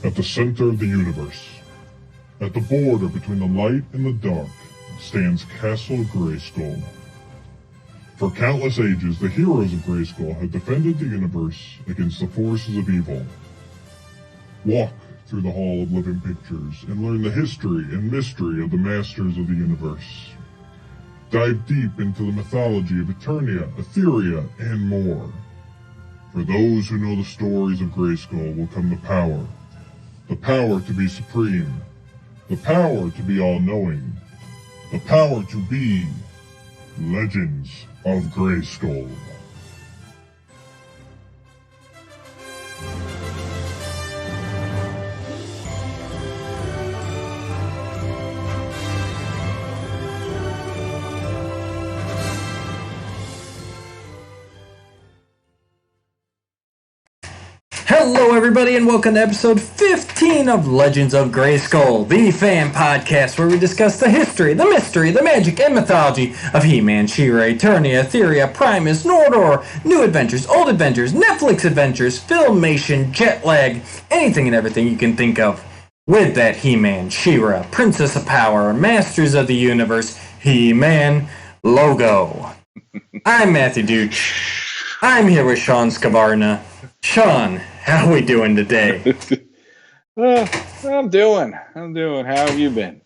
at the center of the universe. At the border between the light and the dark stands Castle Grayskull. For countless ages, the heroes of Grayskull have defended the universe against the forces of evil. Walk through the Hall of Living Pictures and learn the history and mystery of the Masters of the Universe. Dive deep into the mythology of Eternia, Etheria, and more. For those who know the stories of Grayskull will come the power. The power to be supreme. The power to be all-knowing. The power to be Legends of Grayskull. Hello everybody and welcome to episode 15 of Legends of Grayskull, the fan podcast where we discuss the history, the mystery, the magic, and mythology of He-Man, She-Ra, Eternia, Etheria, Primus, Nordor, new adventures, old adventures, Netflix adventures, Filmation, jet lag, anything and everything you can think of with that He-Man, She-Ra, Princess of Power, Masters of the Universe, He-Man logo. I'm Matthew Dooch. I'm here with Sean Scavarna. Sean, how are we doing today? I'm doing. How have you been?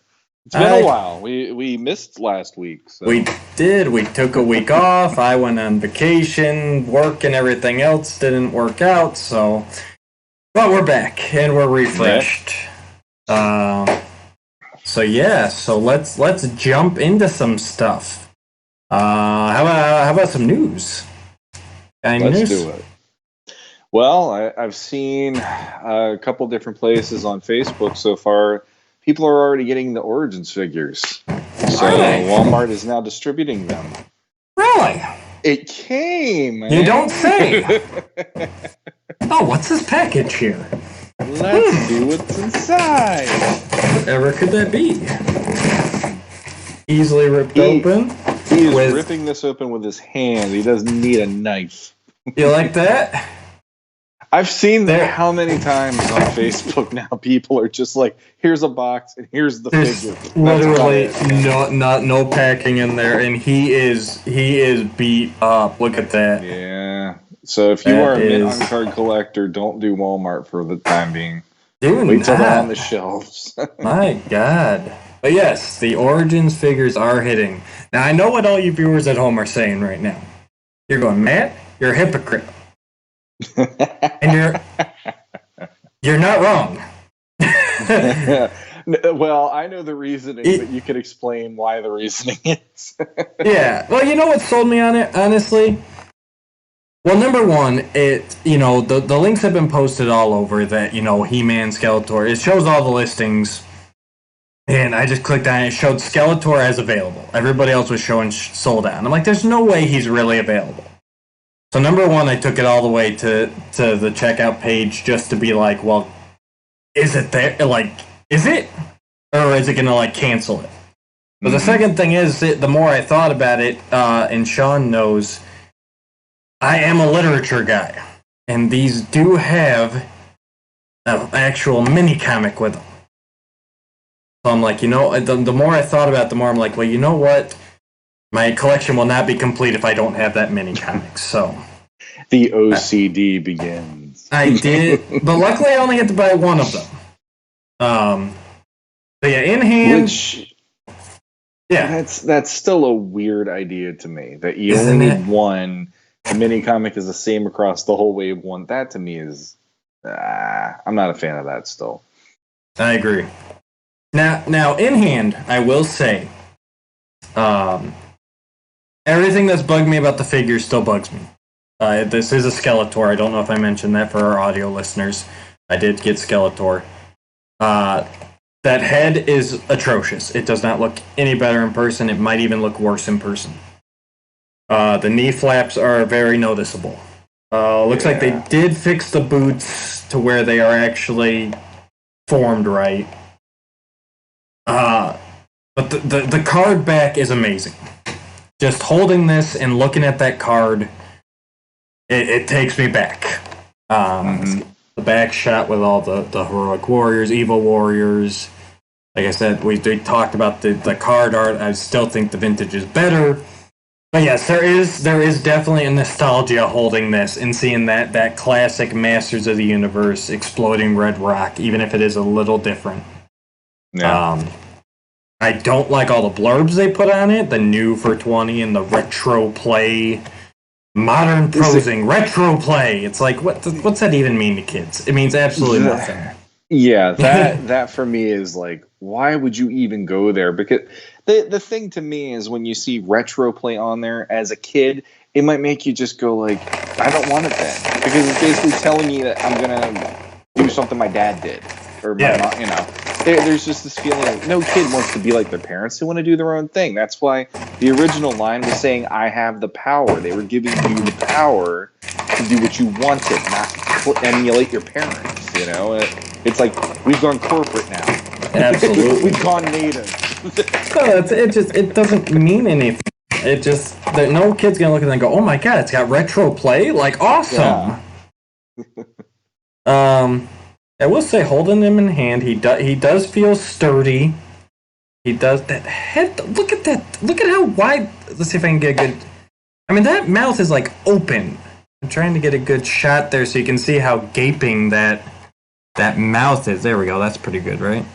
It's been a while. We missed last week. So. We did. We took a week off. I went on vacation. Work and everything else didn't work out. So, but we're back and we're refreshed. So let's jump into some stuff. How about some news? Let's do it. Well, I've seen a couple different places on Facebook so far. People are already getting the Origins figures. So Walmart is now distributing them. Really? It came, man. You don't say. Oh, what's this package here? Let's see what's inside. Whatever could that be? Easily ripped open. He is ripping this open with his hand. He doesn't need a knife. You like that? I've seen that how many times on Facebook now. People are just like, here's a box and here's the figure. Literally no packing in there, and he is beat up. Look at that. Yeah. So if you are a mint on card collector, don't do Walmart for the time being. Wait till they're on the shelves. My God. But yes, the Origins figures are hitting. Now I know what all you viewers at home are saying right now. You're going, Matt, you're a hypocrite. And you're not wrong. Well, I know the reasoning, but you could explain why the reasoning is. Yeah. Well, you know what sold me on it, honestly? Well, number one, the links have been posted all over that, He-Man, Skeletor. It shows all the listings. And I just clicked on it. It showed Skeletor as available. Everybody else was showing sold out. And I'm like, there's no way he's really available. So number one, I took it all the way to the checkout page just to be like, well, is it there? Like, is it? Or is it going to, cancel it? But the second thing is, the more I thought about it, and Sean knows, I am a literature guy. And these do have an actual mini-comic with them. So I'm like, the more I thought about it, the more I'm like, well, you know what? My collection will not be complete if I don't have that mini comics. So the OCD begins. I did, but luckily I only had to buy one of them. But yeah, in hand. That's still a weird idea to me. That you only need one. The mini comic is the same across the whole wave one. That to me is, I'm not a fan of that. Still, I agree. Now in hand, I will say, everything that's bugged me about the figure still bugs me. This is a Skeletor. I don't know if I mentioned that for our audio listeners. I did get Skeletor. That head is atrocious. It does not look any better in person. It might even look worse in person. The knee flaps are very noticeable. Looks like they did fix the boots to where they are actually formed right. But the card back is amazing. Just holding this and looking at that card, it takes me back. back shot with all the heroic warriors, evil warriors. Like I said, we talked about the card art. I still think the vintage is better. But yes, there is definitely a nostalgia holding this and seeing that classic Masters of the Universe exploding red rock, even if it is a little different. Yeah. I don't like all the blurbs they put on it, the new for 20 and the retro play, modern posing, retro play. It's like, what's that even mean to kids? It means absolutely nothing. Yeah, that for me is like, why would you even go there? Because the thing to me is when you see retro play on there as a kid, it might make you just go like, I don't want it then, because it's basically telling me that I'm gonna do something my dad did or my mom. You know, there's just this feeling like no kid wants to be like their parents. They want to do their own thing. That's why the original line was saying, "I have the power." They were giving you the power to do what you wanted, not emulate your parents. You know. It's like we've gone corporate now. Absolutely, we've gone native. No, it doesn't mean anything. It just no kid's gonna look at it and go, "Oh my god, it's got retro play! Like awesome!" Yeah. I will say, holding him in hand, he does feel sturdy. He does that head. Look at that! Look at how wide. Let's see if I can get a good. I mean, that mouth is like open. I'm trying to get a good shot there so you can see how gaping that mouth is. There we go. That's pretty good, right?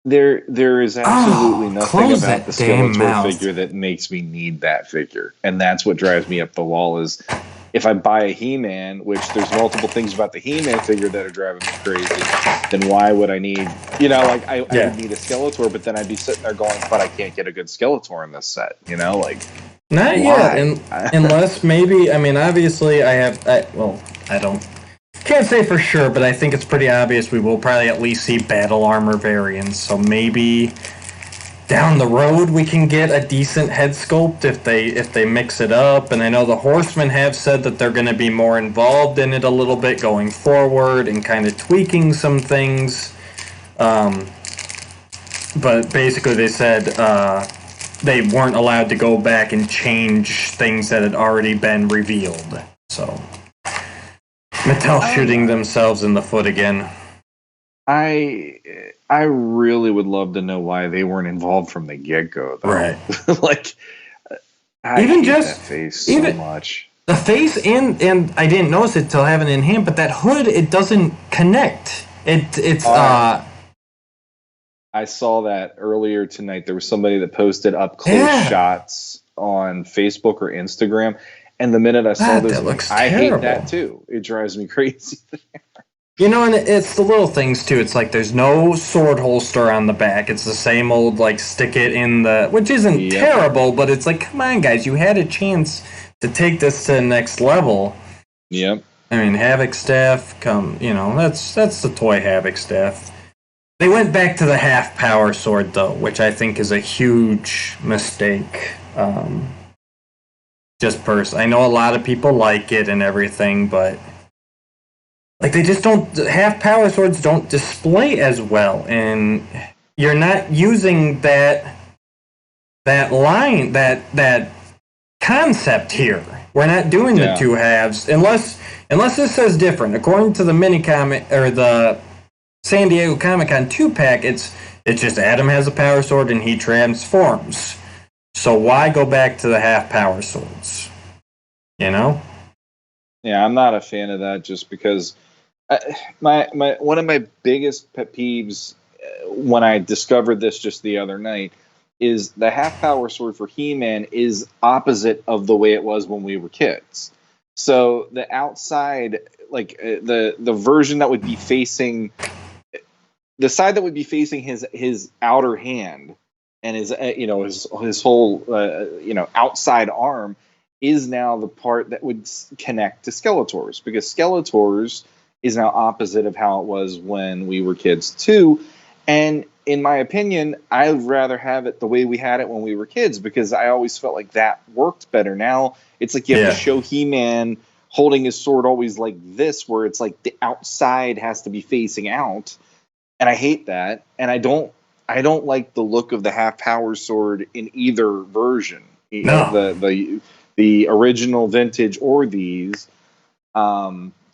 There is absolutely nothing about the Skeletor mouth. figure that makes me need that figure, and that's what drives me up the wall. Is if I buy a He-Man, which there's multiple things about the He-Man figure that are driving me crazy, then why would I need? You know, like I would need a Skeletor, but then I'd be sitting there going, "But I can't get a good Skeletor in this set." You know, like not yet, unless maybe. I mean, obviously, I don't. Can't say for sure, but I think it's pretty obvious we will probably at least see battle armor variants. So maybe down the road we can get a decent head sculpt if they mix it up. And I know the Horsemen have said that they're going to be more involved in it a little bit going forward and kind of tweaking some things. But basically they said they weren't allowed to go back and change things that had already been revealed. So Mattel shooting themselves in the foot again. I really would love to know why they weren't involved from the get-go, though. Right. Like, I hate that face so much. The face and I didn't notice it till having it in hand, but that hood, it doesn't connect. It's I saw that earlier tonight. There was somebody that posted up close shots on Facebook or Instagram. And the minute I saw this, I hate that too. It drives me crazy. You know, and it's the little things too. It's like there's no sword holster on the back. It's the same old like stick it in the, which isn't terrible, but it's like, come on, guys, you had a chance to take this to the next level. Yep. I mean, Havoc staff, that's the toy Havoc staff. They went back to the half power sword though, which I think is a huge mistake. I know a lot of people like it and everything, but like they just don't. Half power swords don't display as well, and you're not using that line, that concept here. We're not doing the two halves unless this says different. According to the mini comic or the San Diego Comic-Con 2-pack, it's just Adam has a power sword and he transforms. So why go back to the half power swords? You know? Yeah, I'm not a fan of that just because my one of my biggest pet peeves when I discovered this just the other night is the half power sword for He-Man is opposite of the way it was when we were kids. So the outside, like the version that would be facing the side that would be facing his outer hand and his whole outside arm is now the part that would connect to Skeletor's, because Skeletor's is now opposite of how it was when we were kids too. And in my opinion, I'd rather have it the way we had it when we were kids, because I always felt like that worked better. Now it's like you have to show He-Man holding his sword always like this, where it's like the outside has to be facing out. And I hate that. And I don't like the look of the half power sword in either version. The original vintage or these.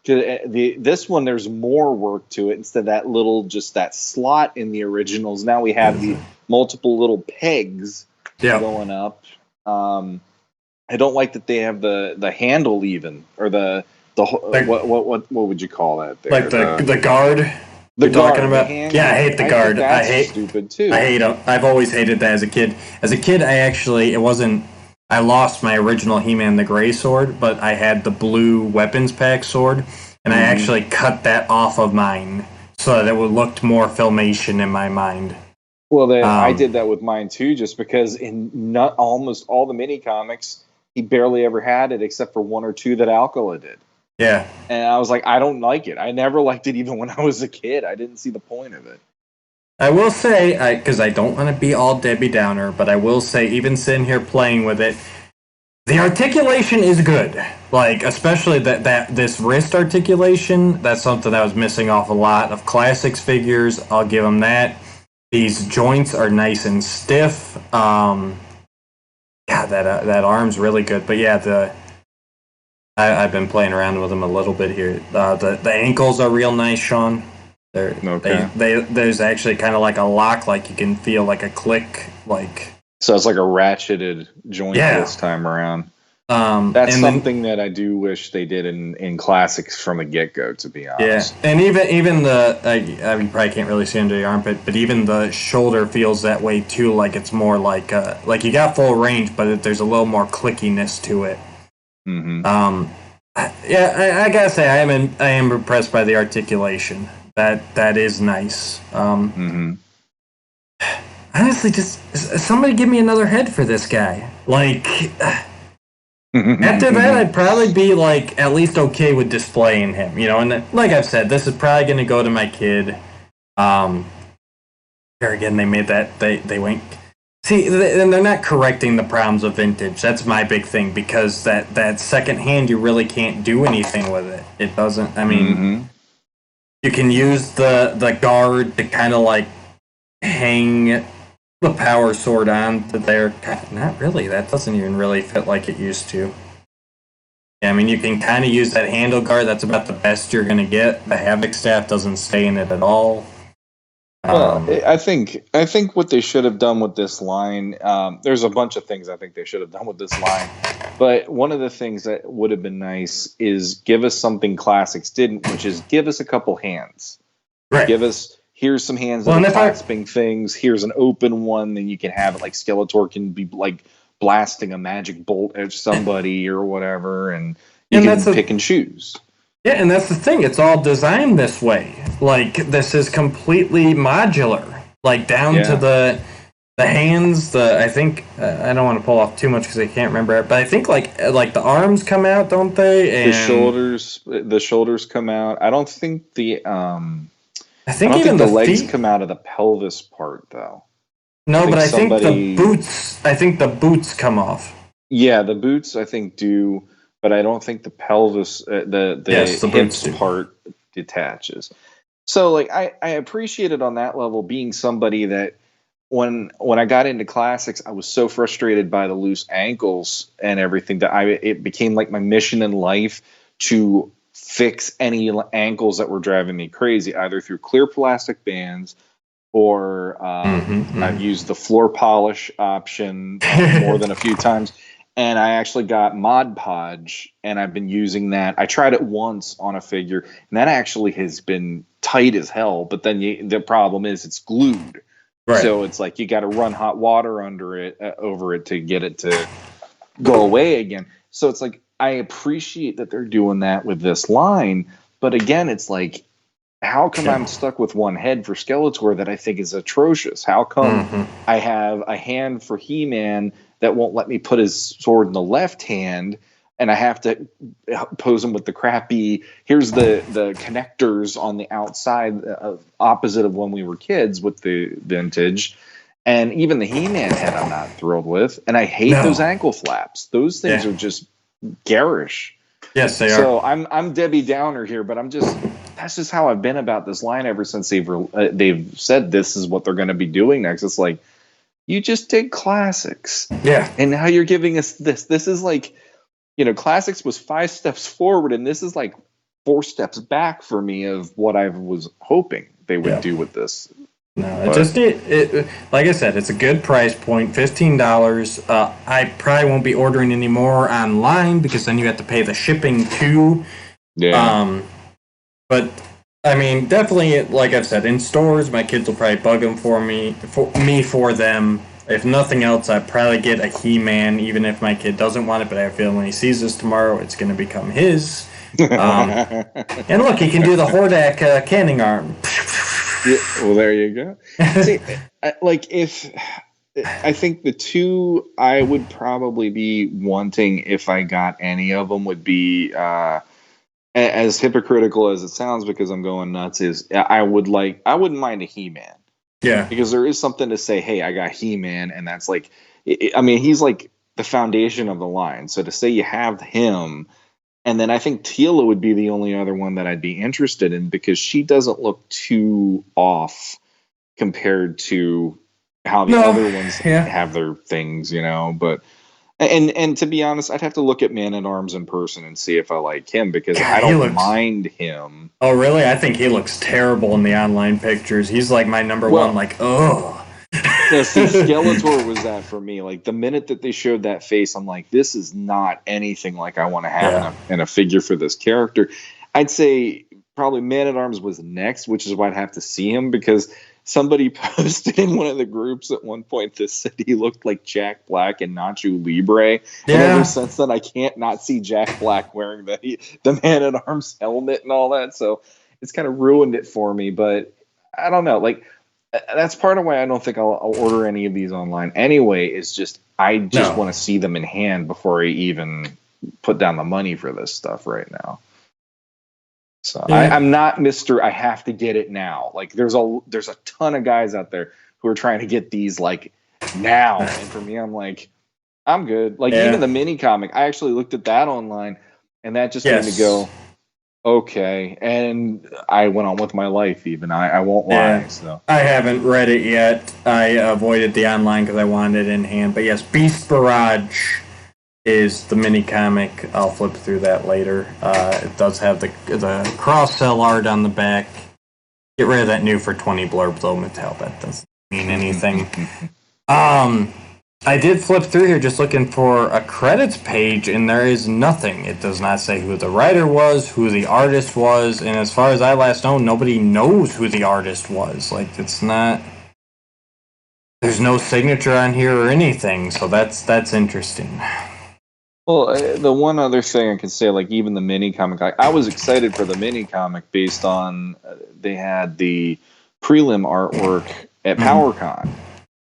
This one, there's more work to it instead of that little, just that slot in the originals. Now we have the multiple little pegs going up. I don't like that they have the handle even, or what would you call that? There? Like the guard. The guard, talking about? Yeah, I hate the guard. I hate stupid too. I hate them. I've always hated that as a kid. As a kid, I lost my original He-Man the Gray sword, but I had the blue weapons pack sword, and I actually cut that off of mine so that it looked more Filmation in my mind. Well, I did that with mine too, just because in almost all the mini comics, he barely ever had it except for one or two that Alcala did. Yeah. And I was like, I don't like it. I never liked it even when I was a kid. I didn't see the point of it. I will say, because I don't want to be all Debbie Downer, but I will say, even sitting here playing with it, the articulation is good. Like, especially that this wrist articulation, that's something that was missing off a lot of Classics figures. I'll give them that. These joints are nice and stiff. Yeah, that arm's really good. But yeah, I've been playing around with them a little bit here. The ankles are real nice, Sean. There's actually kind of like a lock, like you can feel like a click, like. So it's like a ratcheted joint this time around. That's something that I do wish they did in Classics from the get-go, to be honest. Yeah, and even you probably can't really see under the armpit, but even the shoulder feels that way too. Like it's more like you got full range, but there's a little more clickiness to it. Mm-hmm. Yeah, I gotta say I am impressed by the articulation. That is nice. Honestly, just somebody give me another head for this guy. Like, after that, I'd probably be like at least okay with displaying him, And like I've said, this is probably going to go to my kid. Here again, they made that they went. See, and they're not correcting the problems of vintage. That's my big thing, because that second hand, you really can't do anything with it. It doesn't. I mean, you can use the guard to kind of like hang the power sword on to there. Not really. That doesn't even really fit like it used to. Yeah, I mean, you can kind of use that handle guard. That's about the best you're going to get. The Havoc staff doesn't stay in it at all. Well, I think what they should have done with this line, there's a bunch of things I think they should have done with this line, but one of the things that would have been nice is give us something Classics didn't, which is give us a couple hands. Right. Here's some hands that are clasping things. Here's an open one, then you can have it like Skeletor can be like blasting a magic bolt at somebody or whatever, and you can pick and choose. Yeah, and that's the thing. It's all designed this way. Like, this is completely modular. Like, down to the hands, I think, I don't want to pull off too much because I can't remember it, but I think, like the arms come out, don't they? And the shoulders come out. I don't think I think even the legs feet come out of the pelvis part, though. No, but I think the boots come off. Yeah, the boots, I think, do. But I don't think the pelvis, the hips part detaches. So, like, I appreciate it on that level, being somebody that when I got into Classics, I was so frustrated by the loose ankles and everything that it became like my mission in life to fix any ankles that were driving me crazy, either through clear plastic bands or I've used the floor polish option more than a few times. And I actually got Mod Podge, and I've been using that. I tried it once on a figure, and that actually has been tight as hell. But then the problem is it's glued. Right. So it's like you got to run hot water over it to get it to go away again. So it's like I appreciate that they're doing that with this line. But again, it's like, how come I'm stuck with one head for Skeletor that I think is atrocious? How come I have a hand for He-Man that won't let me put his sword in the left hand, and I have to pose him with the crappy, here's the connectors on the outside, opposite of when we were kids with the vintage. And even the He-Man head I'm not thrilled with. And I hate those ankle flaps. Those things are just garish. Yes, they are. So I'm Debbie Downer here, but that's just how I've been about this line ever since they've said this is what they're going to be doing next. It's like, you just did Classics. Yeah. And now you're giving us this. This is like, Classics was 5 steps forward, and this is like 4 steps back for me of what I was hoping they would do with this. No, it like I said, it's a good price point, $15. I probably won't be ordering any more online because then you have to pay the shipping too. Yeah. But I mean, definitely, like I've said, in stores, my kids will probably bug them for them. If nothing else, I'd probably get a He-Man, even if my kid doesn't want it. But I have a feeling when he sees this tomorrow, it's going to become his. And look, he can do the Hordak canning arm. Yeah, well, there you go. See, I think the 2 I would probably be wanting if I got any of them would be, as hypocritical as it sounds because I'm going nuts, is I wouldn't mind a He-Man. Yeah. Because there is something to say, hey, I got He-Man, and that's like, I mean, he's like the foundation of the line. So to say you have him, and then I think Teela would be the only other one that I'd be interested in because she doesn't look too off compared to how the other ones have their things, But and to be honest, I'd have to look at Man-at-Arms in person and see if I like him because I don't mind him. Oh, really? I think he looks terrible in the online pictures. He's like my number one, like, oh. Yeah, see, Skeletor was that for me. Like, the minute that they showed that face, I'm like, this is not anything like I want to have in a figure for this character. I'd say probably Man-at-Arms was next, which is why I'd have to see him because somebody posted in one of the groups at one point that said he looked like Jack Black and Nacho Libre. Yeah. And ever since then, I can't not see Jack Black wearing the Man-at-Arms helmet and all that. So it's kind of ruined it for me. But I don't know. Like, that's part of why I don't think I'll order any of these online anyway, is just I just want to see them in hand before I even put down the money for this stuff right now. So I'm not Mr. I have to get it now. Like there's a ton of guys out there who are trying to get these like now. And for me, I'm like, I'm good. Like even the mini comic, I actually looked at that online and that just made me go, okay. And I went on with my life even. I won't lie. So I haven't read it yet. I avoided the online because I wanted it in hand. But yes, Beast Barrage is the mini comic. I'll flip through that later. It does have the cross-sell art on the back. Get rid of that new for 20 blurb though, Mattel. That doesn't mean anything. I did flip through here just looking for a credits page, and there is nothing. It does not say who the writer was, who the artist was, and as far as I last know, nobody knows who the artist was. Like, it's not... There's no signature on here or anything, so that's interesting. Well, the one other thing I can say, like even the mini comic, I was excited for the mini comic based on they had the prelim artwork at PowerCon,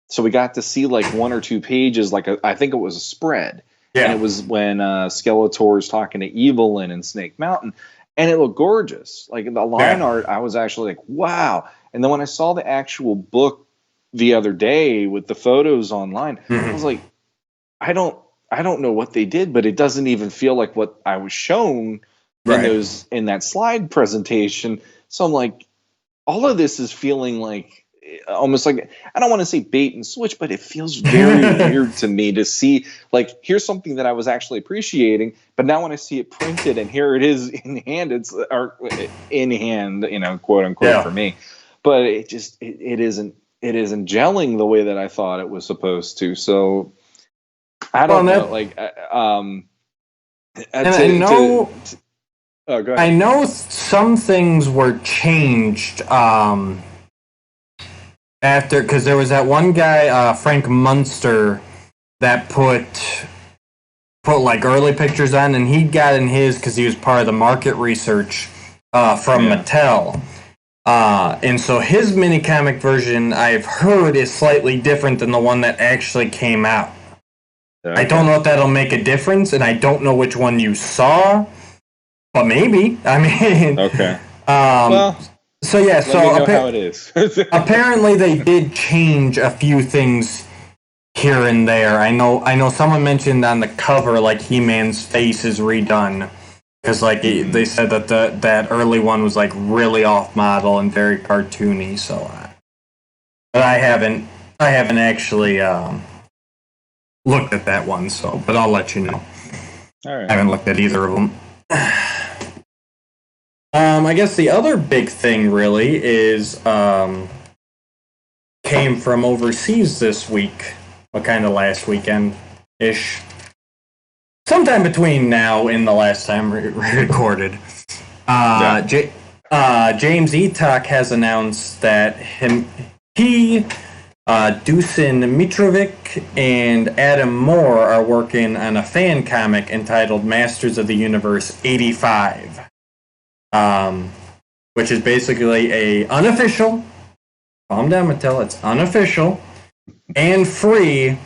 so we got to see like 1 or 2 pages. Like I think it was a spread, and it was when Skeletor is talking to Evelyn in Snake Mountain, and it looked gorgeous. Like the line art, I was actually like, wow. And then when I saw the actual book the other day with the photos online, I was like, I don't know what they did, but it doesn't even feel like what I was shown in that slide presentation. So I'm like, all of this is feeling like almost like, I don't want to say bait and switch, but it feels very weird to me to see, like, here's something that I was actually appreciating, but now when I see it printed and here it is in hand, or in hand, quote unquote for me, but it just, it isn't gelling the way that I thought it was supposed to. So I don't know. Like, I know some things were changed after, because there was that one guy, Frank Munster, that put like early pictures on, and he got in his because he was part of the market research from Mattel. And so his mini comic version, I've heard, is slightly different than the one that actually came out. Okay. I don't know if that'll make a difference, and I don't know which one you saw, but maybe. I mean, okay. So yeah, let me know how it is. Apparently, they did change a few things here and there. I know. Someone mentioned on the cover, like He-Man's face is redone because, like, they said that that early one was like really off model and very cartoony. So, but I haven't actually looked at that one. So, but I'll let you know. All right. I haven't looked at either of them. I guess the other big thing really is came from overseas this week. What kind of last weekend-ish? Sometime between now and the last time we recorded. James Eatock has announced that he, Dusan Mitrovic, and Adam Moore are working on a fan comic entitled Masters of the Universe 85. Which is basically a unofficial, calm down Mattel, it's unofficial and free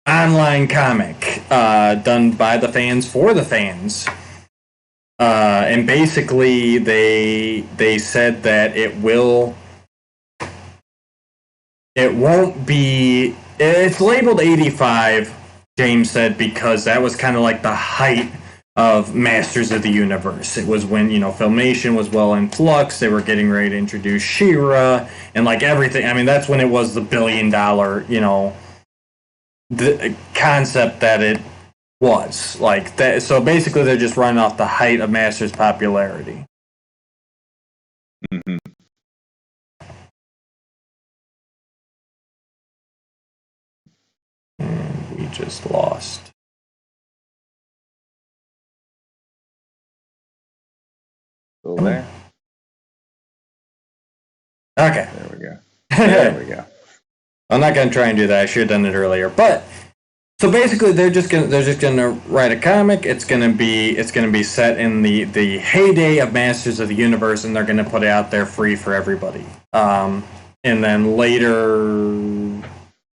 online comic done by the fans for the fans. And basically they said that it won't be, it's labeled 85, James said, because that was kind of like the height of Masters of the Universe. It was when, Filmation was well in flux. They were getting ready to introduce She-Ra and like everything. I mean, that's when it was the $1 billion, the concept that it was. Like that. So basically, they're just running off the height of Masters' popularity. Mm-hmm. And we just lost. Still there? Okay. There we go. There we go. I'm not gonna try and do that. I should have done it earlier. But so basically, they're just gonna write a comic. It's gonna be set in the heyday of Masters of the Universe, and they're gonna put it out there free for everybody. And then later,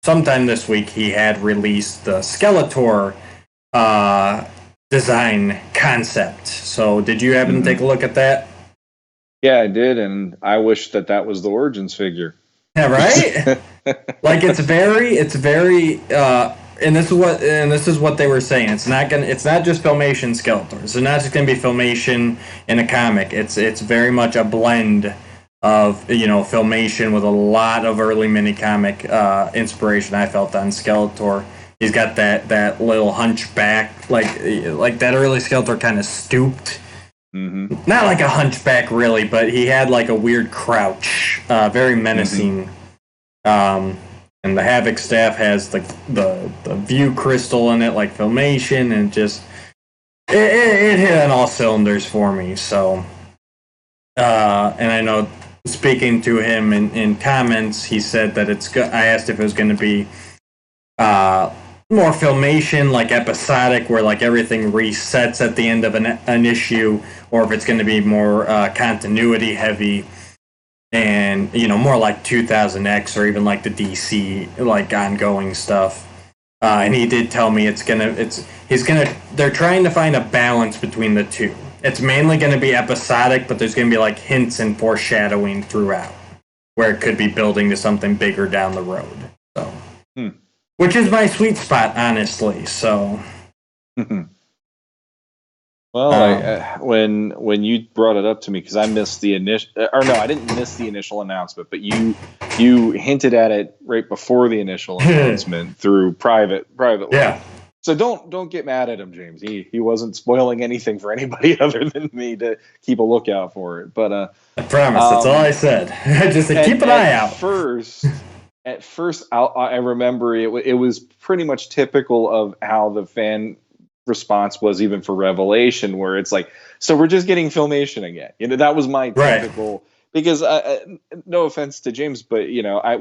sometime this week, he had released the Skeletor design concept. So did you happen to take a look at that? Yeah, I did, and I wish that was the Origins figure. Yeah, right. Like it's very, and this is what they were saying. It's not just Filmation Skeletor. So not just gonna be Filmation in a comic. It's very much a blend of Filmation with a lot of early mini comic inspiration. I felt on Skeletor. He's got that little hunchback, like that early Skeletor kind of stooped. Mm-hmm. Not like a hunchback really, but he had like a weird crouch, very menacing. Mm-hmm. And the Havoc staff has the view crystal in it, like Filmation, and just it hit on all cylinders for me. So, and I know speaking to him in comments, he said that it's good. I asked if it was going to be more Filmation, like episodic, where like everything resets at the end of an issue, or if it's going to be more continuity heavy, and more like 2000X or even like the DC like ongoing stuff. And he did tell me they're trying to find a balance between the two. It's mainly going to be episodic, but there's going to be like hints and foreshadowing throughout, where it could be building to something bigger down the road. So. Which is my sweet spot, honestly. So, well, when you brought it up to me, because I missed the initial, I didn't miss the initial announcement, but you hinted at it right before the initial announcement through private. Yeah. So don't get mad at him, James. He wasn't spoiling anything for anybody other than me to keep a lookout for it. But I promise, that's all I said. I just said keep an eye out. At first, I remember it was pretty much typical of how the fan response was even for Revelation, where it's like, so we're just getting Filmation again. That was my typical, right. Because no offense to James, but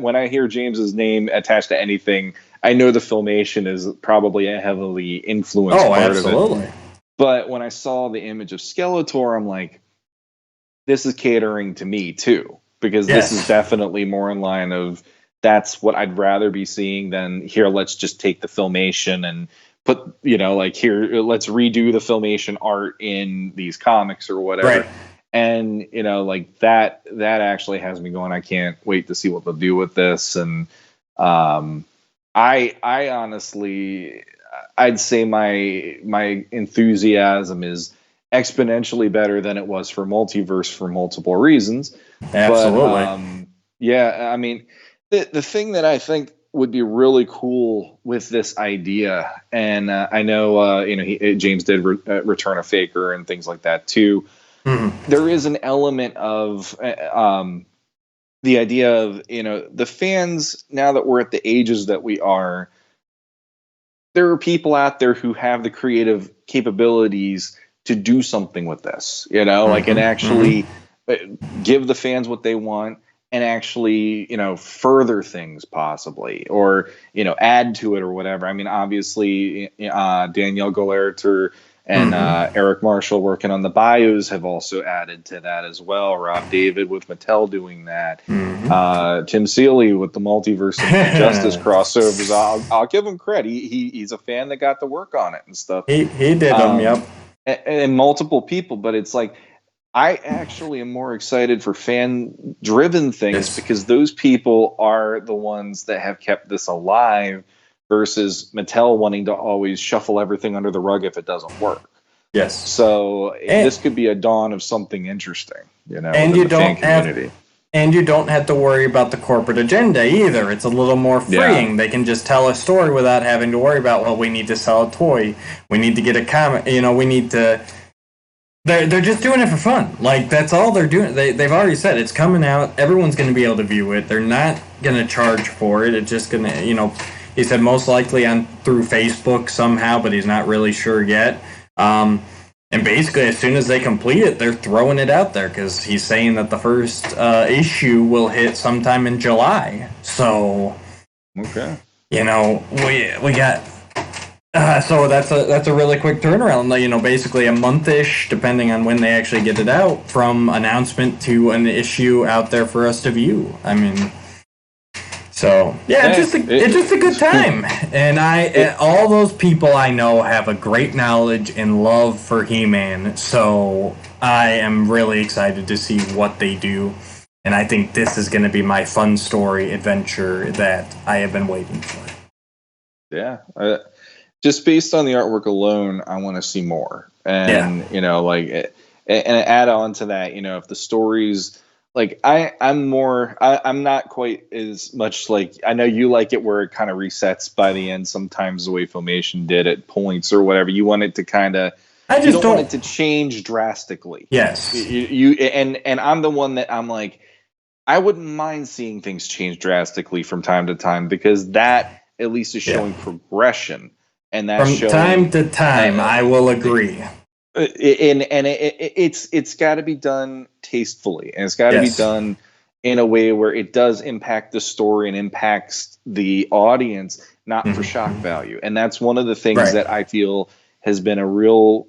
when I hear James's name attached to anything, I know the Filmation is probably a heavily influenced part absolutely. of it. But when I saw the image of Skeletor, I'm like, this is catering to me too, because this is definitely more in line of, that's what I'd rather be seeing than here. Let's just take the Filmation and put, here, let's redo the Filmation art in these comics or whatever. Right. And, that actually has me going, I can't wait to see what they'll do with this. And I honestly, I'd say my enthusiasm is exponentially better than it was for Multiverse for multiple reasons. Absolutely. But, I mean, the thing that I think would be really cool with this idea, and I know James did return a Faker and things like that too. there is an element of the idea of, the fans, now that we're at the ages that we are, there are people out there who have the creative capabilities to do something with this, and actually give the fans what they want, and actually, further things possibly, or, add to it or whatever. I mean, obviously, Danielle Galerter and Eric Marshall working on the bios have also added to that as well. Rob David with Mattel doing that. Tim Seeley with the Multiverse and Justice crossovers. I'll give him credit. He's a fan that got to work on it and stuff. He did them, yep. And multiple people, but it's like, I actually am more excited for fan-driven things because those people are the ones that have kept this alive versus Mattel wanting to always shuffle everything under the rug if it doesn't work. Yes. So this could be a dawn of something interesting, and you don't have to worry about the corporate agenda either. It's a little more freeing. Yeah. They can just tell a story without having to worry about, well, we need to sell a toy, we need to get a comic, we need to. They're just doing it for fun. Like, that's all they're doing. They've already said it's coming out. Everyone's going to be able to view it. They're not going to charge for it. It's just going to, he said most likely through Facebook somehow, but he's not really sure yet. And basically, as soon as they complete it, they're throwing it out there because he's saying that the first issue will hit sometime in July. So, okay, we got. So that's a really quick turnaround. Basically a month-ish, depending on when they actually get it out, from announcement to an issue out there for us to view. I mean, so yeah, it's just a good time. And all those people I know have a great knowledge and love for He-Man. So I am really excited to see what they do. And I think this is going to be my fun story adventure that I have been waiting for. Yeah. Just based on the artwork alone, I want to see more. And, and add on to that, if the stories, like, I'm not quite as much like, I know you like it where it kind of resets by the end sometimes the way Filmation did at points or whatever. You want it to kind of, you don't want it to change drastically. Yes. And I'm the one that I'm like, I wouldn't mind seeing things change drastically from time to time because that at least is showing progression. And that's from time to time, I will agree. It's got to be done tastefully, and it's got to be done in a way where it does impact the story and impacts the audience, not for shock value. And that's one of the things that I feel has been a real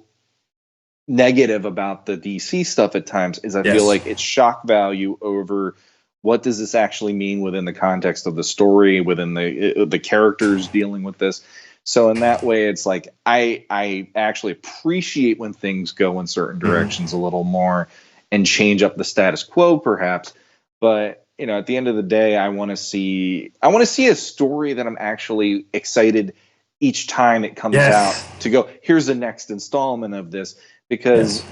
negative about the DC stuff at times. Is I feel like it's shock value over what does this actually mean within the context of the story, within the characters dealing with this. So in that way, it's like I actually appreciate when things go in certain directions a little more and change up the status quo, perhaps. But at the end of the day, I want to see a story that I'm actually excited each time it comes out to go. Here's the next installment of this, because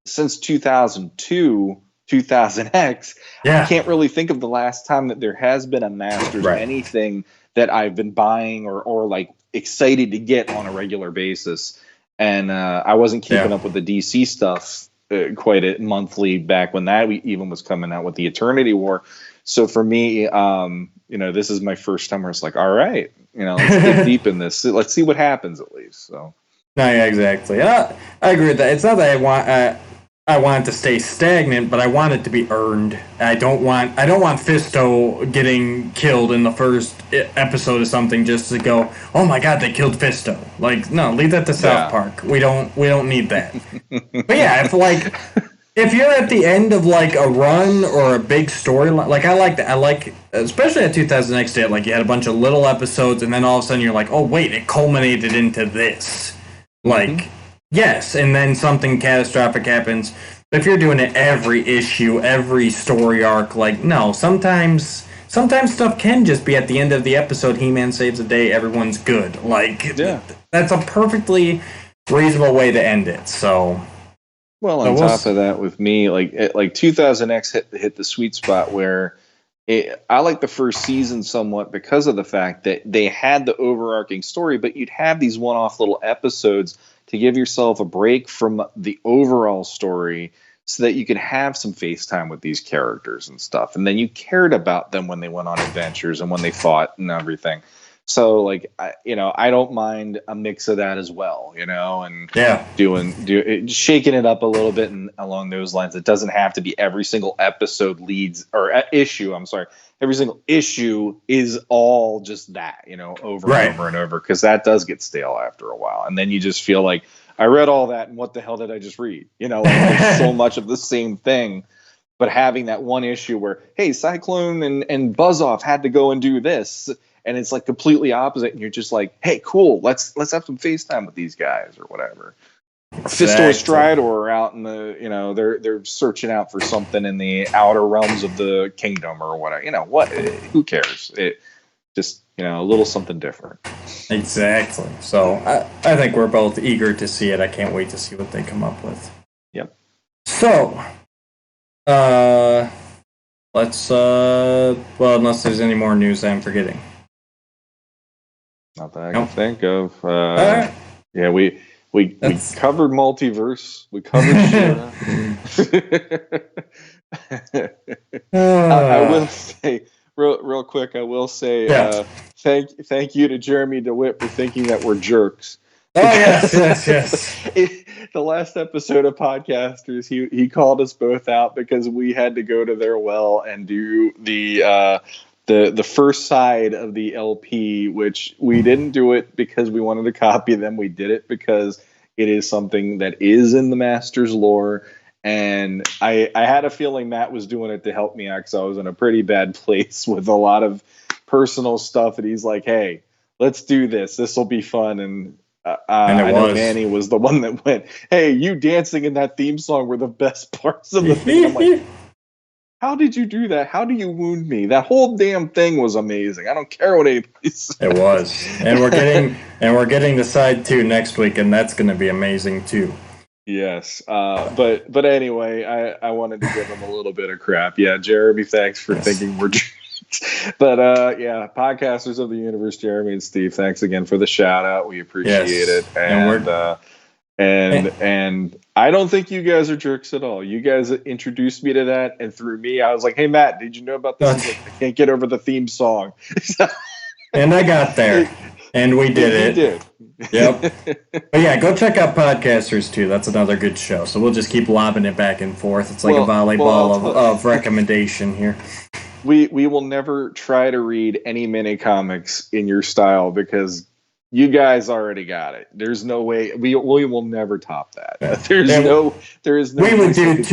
since 2002. 2000X, I can't really think of the last time that there has been a Masters or anything that I've been buying or like excited to get on a regular basis. And I wasn't keeping up with the DC stuff quite monthly back when that even was coming out with the Eternity War. So for me, this is my first time where it's like, all right, let's get deep in this. Let's see what happens at least. So. No, yeah, exactly. I agree with that. It's not that I want it to stay stagnant, but I want it to be earned. I don't want Fisto getting killed in the first episode of something just to go, oh my god, they killed Fisto. Like, no, leave that to South Park. We don't need that. But yeah, if you're at the end of like a run or a big storyline, like I like that. I like, especially at 2000X Day, like you had a bunch of little episodes, and then all of a sudden you're like, oh wait, it culminated into this. Like. Yes, and then something catastrophic happens. But if you're doing it every issue, every story arc, like, no, sometimes stuff can just be at the end of the episode, He-Man saves the day, everyone's good. Like, that's a perfectly reasonable way to end it, so. Well, on top of that, with me, like 2000X hit the sweet spot where I like the first season somewhat because of the fact that they had the overarching story, but you'd have these one-off little episodes to give yourself a break from the overall story so that you could have some FaceTime with these characters and stuff. And then you cared about them when they went on adventures and when they fought and everything. So like, I don't mind a mix of that as well, and shaking it up a little bit and along those lines. It doesn't have to be every single episode issue. I'm sorry. Every single issue is all just that, over and over and over, because that does get stale after a while. And then you just feel like, I read all that and what the hell did I just read? There's so much of the same thing. But having that one issue where, hey, Cyclone and Buzz-Off had to go and do this, and it's like completely opposite, and you're just like, hey, cool, let's have some FaceTime with these guys or whatever. Fistor Stridor are out in the, they're searching out for something in the outer realms of the kingdom or whatever. What? Who cares? It just, a little something different. Exactly. So I think we're both eager to see it. I can't wait to see what they come up with. Yep. So, let's, unless there's any more news I'm forgetting. Not that I can think of. Yeah, we covered multiverse. We covered She-Ra. I will say, real quick, I will say, thank you to Jeremy DeWitt for thinking that we're jerks. Oh yes. The last episode of Podcasters, he called us both out because we had to go to their well and do the first side of the LP, which we didn't do it because we wanted to copy them. We did it because it is something that is in the Masters lore. And I had a feeling Matt was doing it to help me out because I was in a pretty bad place with a lot of personal stuff. And he's like, hey, let's do this. This will be fun. And I know Manny was the one that went, hey, you dancing in that theme song were the best parts of the thing. I'm like, how did you do that? How do you wound me? That whole damn thing was amazing. I don't care what anybody says. It was. And we're getting the side 2 next week, and that's going to be amazing too. Yes. But anyway, I wanted to give him a little bit of crap. Yeah, Jeremy, thanks for thinking we're but Podcasters of the Universe, Jeremy and Steve, thanks again for the shout out. We appreciate it. And I don't think you guys are jerks at all. You guys introduced me to that, and through me, I was like, hey, Matt, did you know about this? He's like, I can't get over the theme song. And I got there, and we did it. You did. Yep. But yeah, go check out Podcasters too. That's another good show. So we'll just keep lobbing it back and forth. It's like a volleyball of recommendation here. We will never try to read any mini comics in your style because you guys already got it. There's no way we will never top that. Yeah. There is no. We would do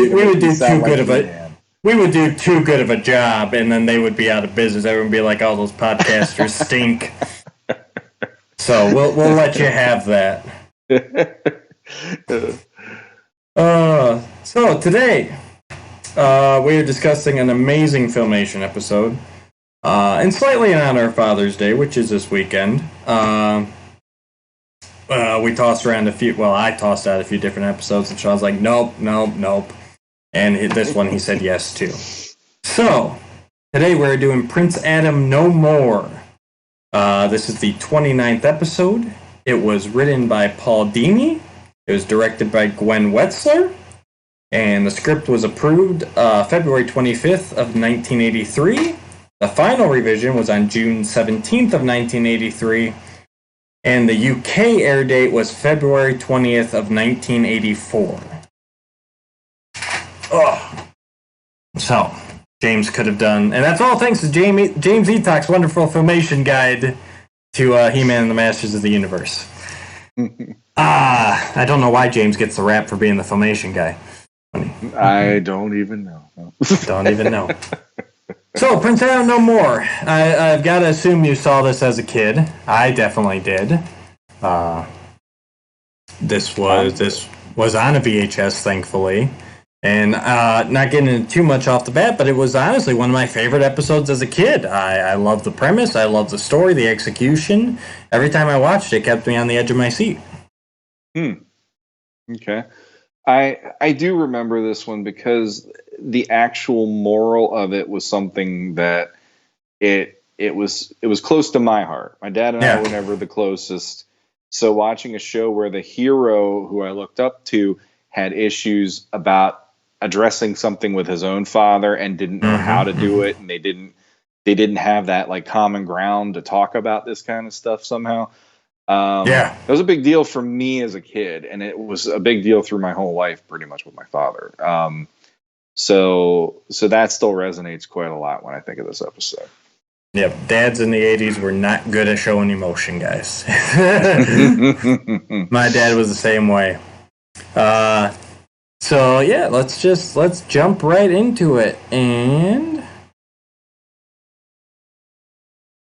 too good of a job, and then they would be out of business. Everyone would be like, "Oh, those podcasters stink." So we'll let you have that. So today we are discussing an amazing Filmation episode, and slightly in honor of Father's Day, which is this weekend. We tossed around a few. Well, I tossed out a few different episodes, and Sean's like, "Nope." And this one he said yes to. So today we're doing Prince Adam No More. This is the 29th episode. It was written by Paul Dini. It was directed by Gwen Wetzler. And the script was approved February 25th of 1983. The final revision was on June 17th of 1983. And the UK air date was February 20th of 1984. Oh. So, James could have done, and that's all thanks to James Eatock's wonderful Filmation guide to He-Man and the Masters of the Universe. I don't know why James gets the rap for being the Filmation guy. I don't even know. Don't even know. So, Prince Adam No More. I've got to assume you saw this as a kid. I definitely did. This was on a VHS, thankfully. And not getting into too much off the bat, but it was honestly one of my favorite episodes as a kid. I love the premise, I love the story, the execution. Every time I watched it, it kept me on the edge of my seat. Okay. I do remember this one because the actual moral of it was something that it was close to my heart. My dad and I were never the closest. So watching a show where the hero who I looked up to had issues about addressing something with his own father and didn't know how to do it, and they didn't have that like common ground to talk about this kind of stuff somehow. It was a big deal for me as a kid, and it was a big deal through my whole life, pretty much, with my father. So that still resonates quite a lot when I think of this episode. Yep, dads in the 80s were not good at showing emotion, guys. My dad was the same way. So yeah, let's jump right into it. And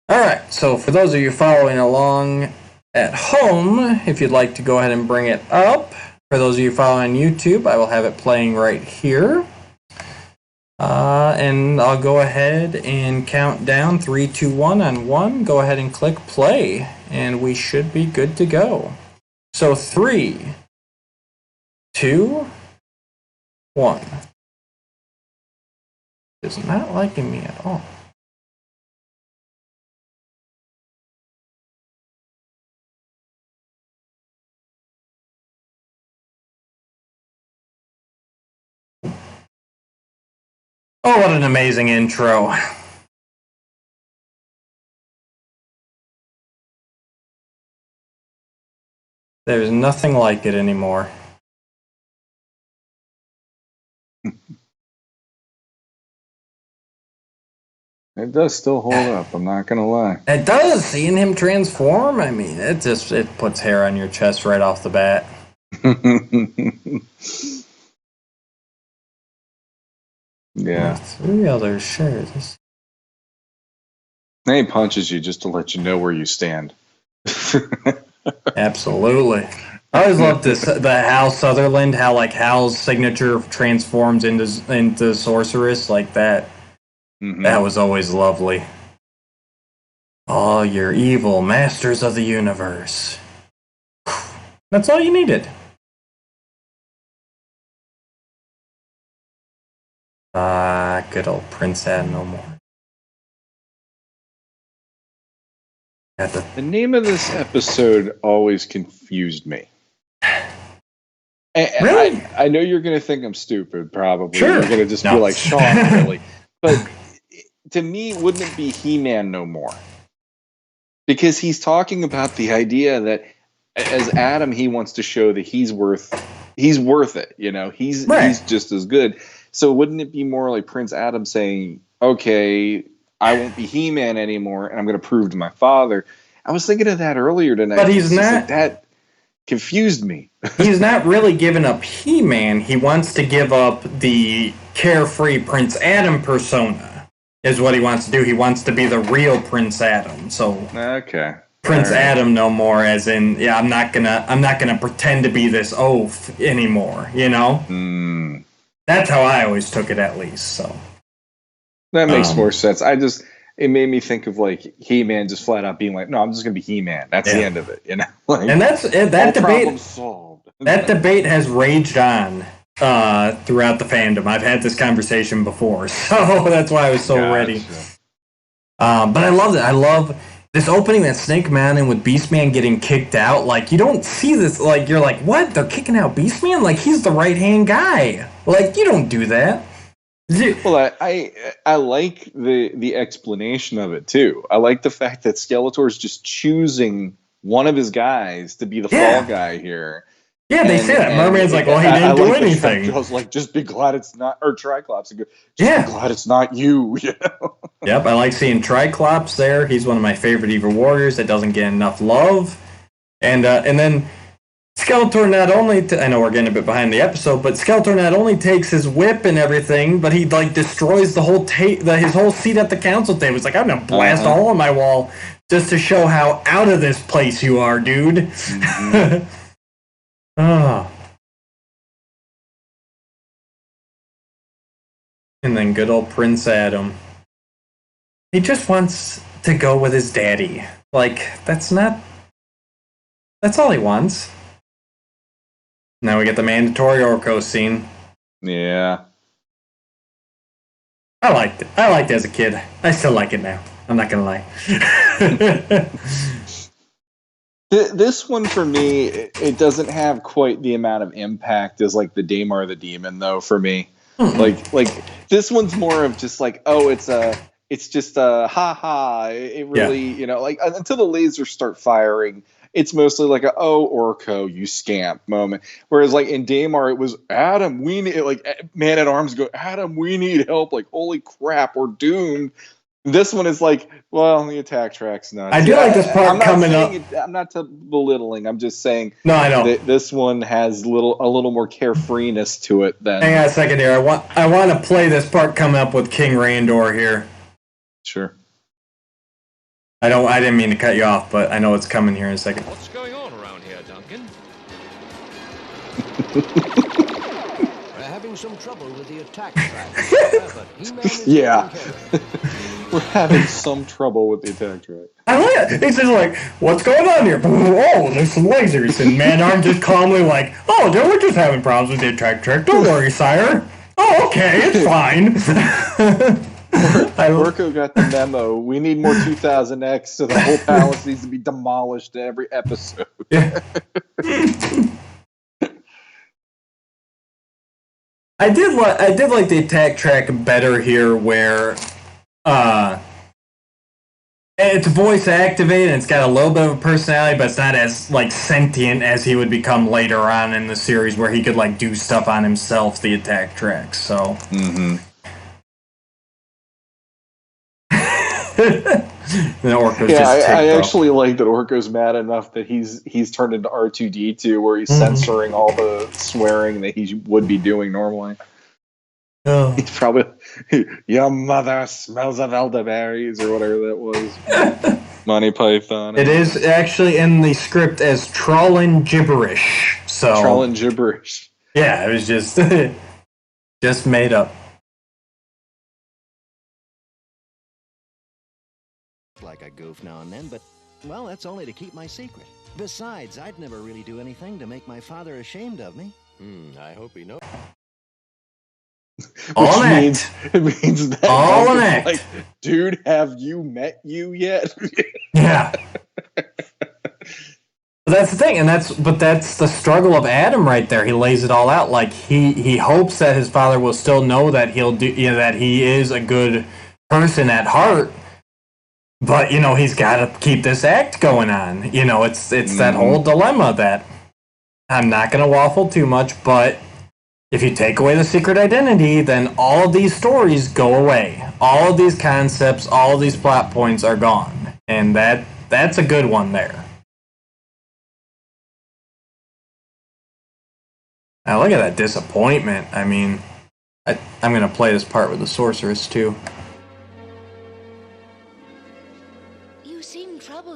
all right, so for those of you following along at home, if you'd like to go ahead and bring it up. For those of you following on YouTube, I will have it playing right here. And I'll go ahead and count down 3, 2, 1 on 1. Go ahead and click play, and we should be good to go. So 3, 2, 1. It's not liking me at all. Oh, what an amazing intro. There's nothing like it anymore. It does still hold up, I'm not going to lie. It does. Seeing him transform, I mean, it puts hair on your chest right off the bat. Yeah. 3 others, sure. Then he punches you just to let you know where you stand. Absolutely. I always loved the Hal Sutherland, how like Hal's signature transforms into Sorceress like that. That was always lovely. Oh, you're evil, masters of the universe. That's all you needed. Good old Prince Adam no more. The name of this episode always confused me. Really? I know you're going to think I'm stupid, probably. Sure. You're going to just be like, Sean, really. But to me, wouldn't it be He-Man no more? Because he's talking about the idea that as Adam, he wants to show that he's worth it. You know, he's just as good. So wouldn't it be more like Prince Adam saying, okay, I won't be He-Man anymore, and I'm going to prove to my father. I was thinking of that earlier tonight. But he's not. Like, that confused me. He's not really giving up He-Man. He wants to give up the carefree Prince Adam persona, is what he wants to do. He wants to be the real Prince Adam. So okay. Prince Adam no more, as in, yeah, I'm not gonna pretend to be this oaf anymore, you know? That's how I always took it, at least, so. That makes more sense. It made me think of like He-Man just flat out being like, no, I'm just gonna be He-Man. That's the end of it, you know? Like, and that debate solved. That debate has raged on throughout the fandom. I've had this conversation before, so that's why I was so ready. But I loved it. I love this opening, that Snake Mountain with Beastman getting kicked out. Like, you don't see this. Like, you're like, what? They're kicking out Beastman? Like, he's the right-hand guy. Like, you don't do that. Well, I like the explanation of it, too. I like the fact that Skeletor's just choosing one of his guys to be the fall guy here. Yeah, they say that. Merman's like, well, he didn't do anything. I was like, just be glad it's not, or Triclops, be glad it's not you, you know? Yep, I like seeing Triclops there. He's one of my favorite evil warriors that doesn't get enough love. And then Skeletor not only, I know we're getting a bit behind the episode, but Skeletor not only takes his whip and everything, but he like destroys the whole his whole seat at the council table. He's like, I'm gonna blast a hole in my wall just to show how out of this place you are, dude. Oh. And then good old Prince Adam. He just wants to go with his daddy. Like, that's all he wants. Now we get the mandatory Orko scene. Yeah. I liked it. I liked it as a kid. I still like it now. I'm not gonna lie. This one, for me, it doesn't have quite the amount of impact as, like, the Daimar the Demon, though, for me. Like this one's more of just like, oh, it's just a ha. It really, like until the lasers start firing, it's mostly like oh, Orko, you scamp moment. Whereas like in Daymar, it was Adam, we need, like Man at Arms go, Adam, we need help. Like holy crap, we're doomed. This one is like, well, the attack track's not. I do like this part coming up. I'm not belittling. I'm just saying. No, I know. This one has a little more carefreeness to it than. Hang on a second here. I want to play this part coming up with King Randor here. Sure. I didn't mean to cut you off, but I know it's coming here in a second. What's going on around here, Duncan? We're having some trouble with the attack track. Yeah. We're having some trouble with the attack track. I like it. It's just like, what's going on here? Oh, there's some lasers. And Man-Arm just calmly like, oh, we're just having problems with the attack track. Don't worry, sire. Oh, okay, it's fine. Orko got the memo. We need more 2000X, so the whole palace needs to be demolished in every episode. Yeah. I did like the attack track better here, where it's voice activated and it's got a little bit of a personality, but it's not as like sentient as he would become later on in the series, where he could like do stuff on himself. The attack track, so. Mm-hmm. I actually like that Orko's mad enough that he's turned into R2-D2, where he's censoring all the swearing that he would be doing normally. Oh. He's probably, your mother smells of elderberries, or whatever that was. Monty Python. It is actually in the script as Trollin Gibberish. So Trollin Gibberish. Yeah, it was just just made up. Like a goof now and then, but, well, that's only to keep my secret. Besides, I'd never really do anything to make my father ashamed of me. I hope he knows. It means that all an act. Like, dude, have you met you yet? Yeah. That's the thing, but that's the struggle of Adam right there. He lays it all out. Like he hopes that his father will still know that that he is a good person at heart. But, he's got to keep this act going on. It's that whole dilemma that I'm not going to waffle too much, but if you take away the secret identity, then all of these stories go away. All of these concepts, all of these plot points are gone. And that's a good one there. Now look at that disappointment. I mean, I'm going to play this part with the sorceress, too.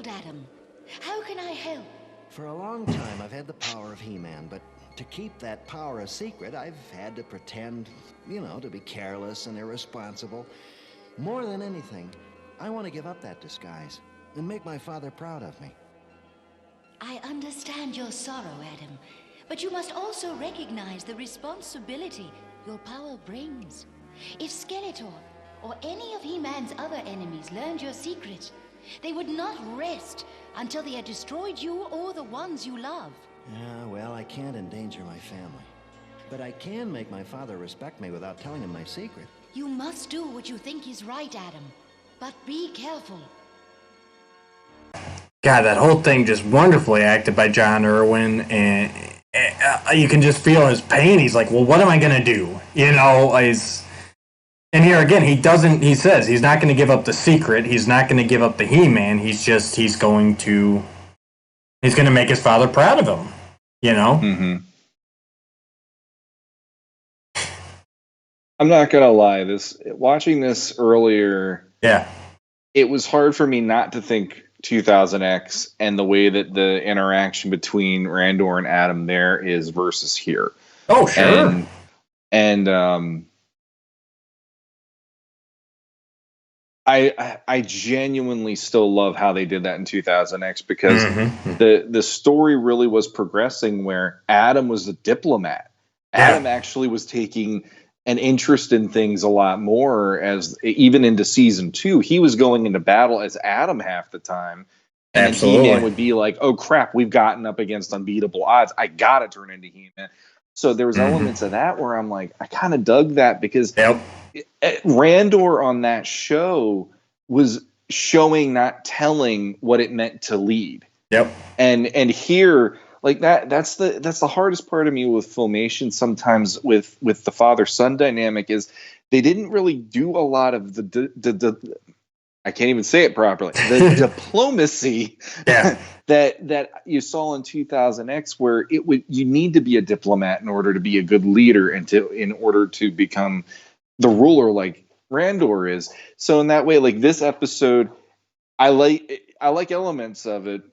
Adam. How can I help? For a long time, I've had the power of He-Man, but to keep that power a secret, I've had to pretend, to be careless and irresponsible. More than anything, I want to give up that disguise and make my father proud of me. I understand your sorrow, Adam, but you must also recognize the responsibility your power brings. If Skeletor or any of He-Man's other enemies learned your secret, they would not rest until they had destroyed you or the ones you love. Yeah, well, I can't endanger my family. But I can make my father respect me without telling him my secret. You must do what you think is right, Adam. But be careful. God, that whole thing just wonderfully acted by John Irwin, and you can just feel his pain. He's like, well, what am I going to do? And here again, he says he's not going to give up the secret. He's not going to give up the He-Man. He's going to make his father proud of him, Mm-hmm. I'm not going to lie. Watching this earlier, yeah, it was hard for me not to think 2000X and the way that the interaction between Randor and Adam there is versus here. Oh, sure. And I genuinely still love how they did that in 2000X, because the story really was progressing where Adam was a diplomat. Adam actually was taking an interest in things a lot more, as even into season 2. He was going into battle as Adam half the time. And absolutely. He-Man would be like, oh crap, we've gotten up against unbeatable odds. I gotta turn into He-Man. So there was elements of that where I'm like, I kind of dug that because Yep. Randor on that show was showing, not telling, what it meant to lead. Yep. And here, like that's the hardest part of me with Filmation sometimes with the father-son dynamic is they didn't really do a lot of the I can't even say it properly. The diplomacy that you saw in 2000X, where you need to be a diplomat in order to be a good leader and in order to become the ruler like Randor is. So in that way, like this episode, I like elements of it,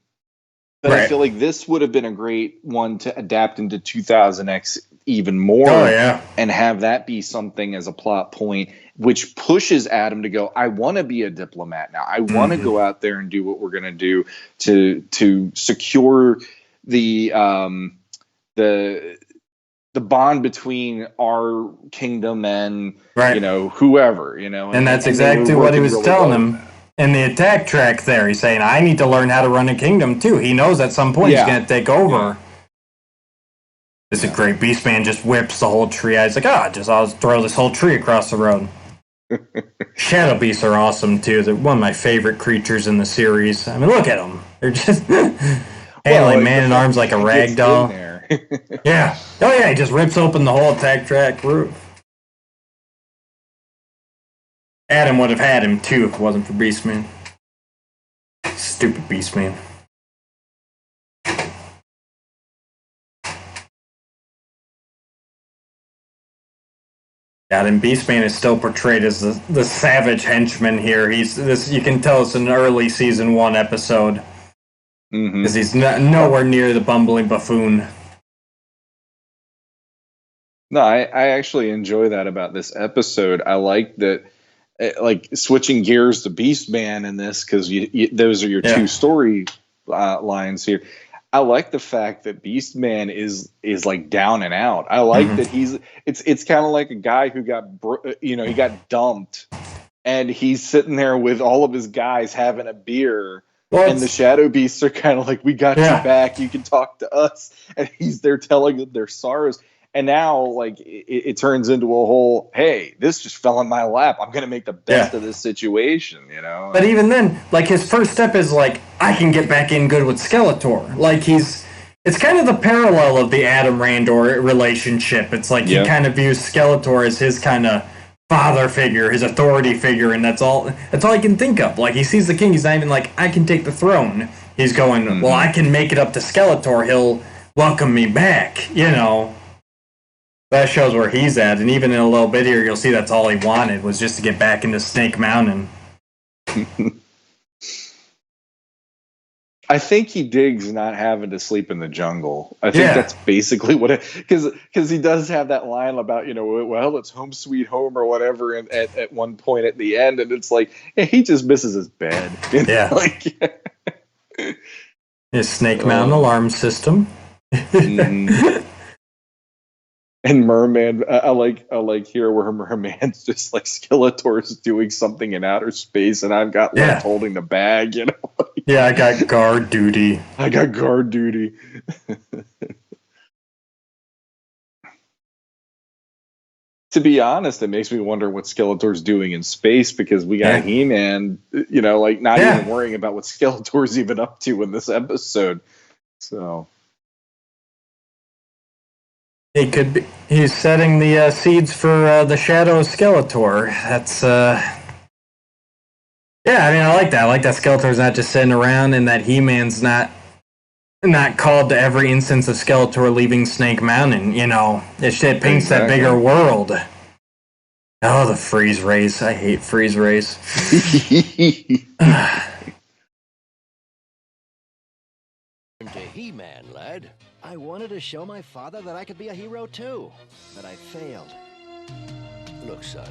but I feel like this would have been a great one to adapt into 2000X even more and have that be something as a plot point, which pushes Adam to go, I want to be a diplomat now. I want to go out there and do what we're going to do to secure the bond between our kingdom and whoever, and that's exactly what he was really telling him in the attack track there. He's saying, I need to learn how to run a kingdom too. He knows at some point he's going to take over. This is great. Beastman just whips the whole tree. He's like, I'll throw this whole tree across the road. Shadow beasts are awesome too. They're one of my favorite creatures in the series. I mean, look at them. They're just handling man-at-arms like a rag doll. Yeah. Oh yeah, he just rips open the whole attack track roof. Adam would have had him too if it wasn't for Beastman. Stupid Beastman. And Beastman is still portrayed as the savage henchman here. You can tell it's an early season 1 episode. Because he's nowhere near the bumbling buffoon. No, I actually enjoy that about this episode. I like that, like switching gears to Beastman in this, because those are your two story lines here. I like the fact that Beastman is like down and out. I like that it's kind of like a guy who got he got dumped, and he's sitting there with all of his guys having a beer. And the Shadow Beasts are kind of like, we got you back. You can talk to us. And he's there telling them their sorrows. And now, like, it turns into a whole, hey, this just fell in my lap. I'm going to make the best of this situation, But even then, like, his first step is, like, I can get back in good with Skeletor. Like, it's kind of the parallel of the Adam Randor relationship. It's like he kind of views Skeletor as his kind of father figure, his authority figure, and that's all he can think of. Like, he sees the king, he's not even like, I can take the throne. He's going, well, I can make it up to Skeletor. He'll welcome me back, That shows where he's at, and even in a little bit here, you'll see that's all he wanted, was just to get back into Snake Mountain. I think he digs not having to sleep in the jungle. I think that's basically what it, because he does have that line about, well, it's home sweet home or whatever, and at one point at the end, and it's like, he just misses his bed. His Snake Mountain alarm system. And Merman, I like here where Merman's just like, Skeletor's doing something in outer space, and I've got left holding the bag, I got guard duty. To be honest, it makes me wonder what Skeletor's doing in space, because we got He-Man, like not even worrying about what Skeletor's even up to in this episode. So he could be. He's setting the seeds for the Shadow Skeletor. That's I like that. I like that Skeletor's not just sitting around, and that He-Man's not called to every instance of Skeletor leaving Snake Mountain. It paints that bigger world. Oh, the freeze race! I hate freeze race. To He-Man, lad. I wanted to show my father that I could be a hero too, but I failed. Look, son,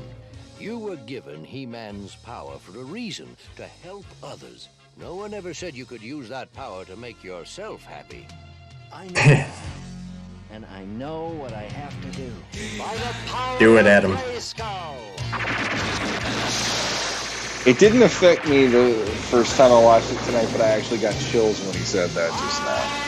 you were given He-Man's power for a reason, to help others. No one ever said you could use that power to make yourself happy. I know. And I know what I have to do. By the power do it, Adam. of Grayskull. it didn't affect me the first time I watched it tonight, but I actually got chills when he said that just now.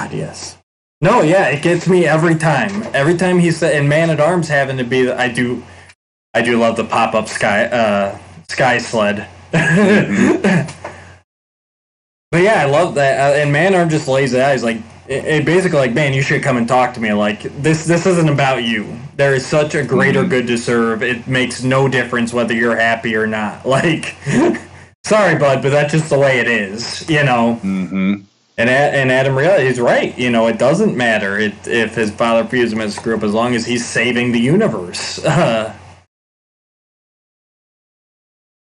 God, yes. No, yeah, it gets me every time. Every time he said, and Man at Arms having to be, I do love the pop up sky sled. But yeah, I love that. And Man at Arms just lays it out. He's like, it basically like, man, you should come and talk to me. Like this isn't about you. There is such a greater good to serve. It makes no difference whether you're happy or not. Like, sorry, bud, but that's just the way it is. You know. Mm-hmm. And Adam realized he's right. You know, it doesn't matter if his father views him as a screw up as long as he's saving the universe. Oh,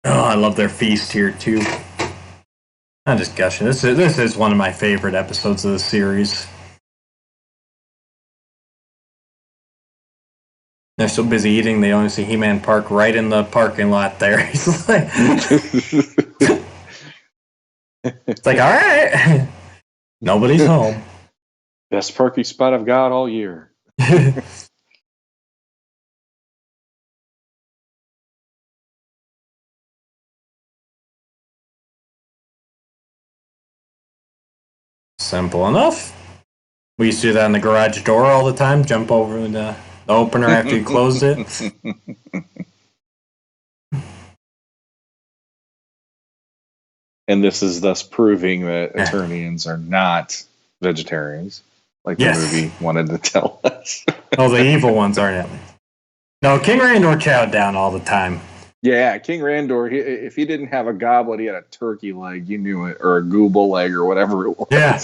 I love their feast here too. I'm just gushing. This is one of my favorite episodes of the series. They're so busy eating they only see He-Man park right in the parking lot there. He's like, it's like, all right. Nobody's home. Best parking spot I've got all year. Simple enough. We used to do that in the garage door all the time. Jump over the opener after you closed it. And this is thus proving that Eternians are not vegetarians, like the movie wanted to tell us. Oh, the evil ones aren't at least. No, King Randor chowed down all the time. Yeah, King Randor, if he didn't have a goblet, he had a turkey leg, you knew it, or a gooble leg, or whatever it was. Yeah.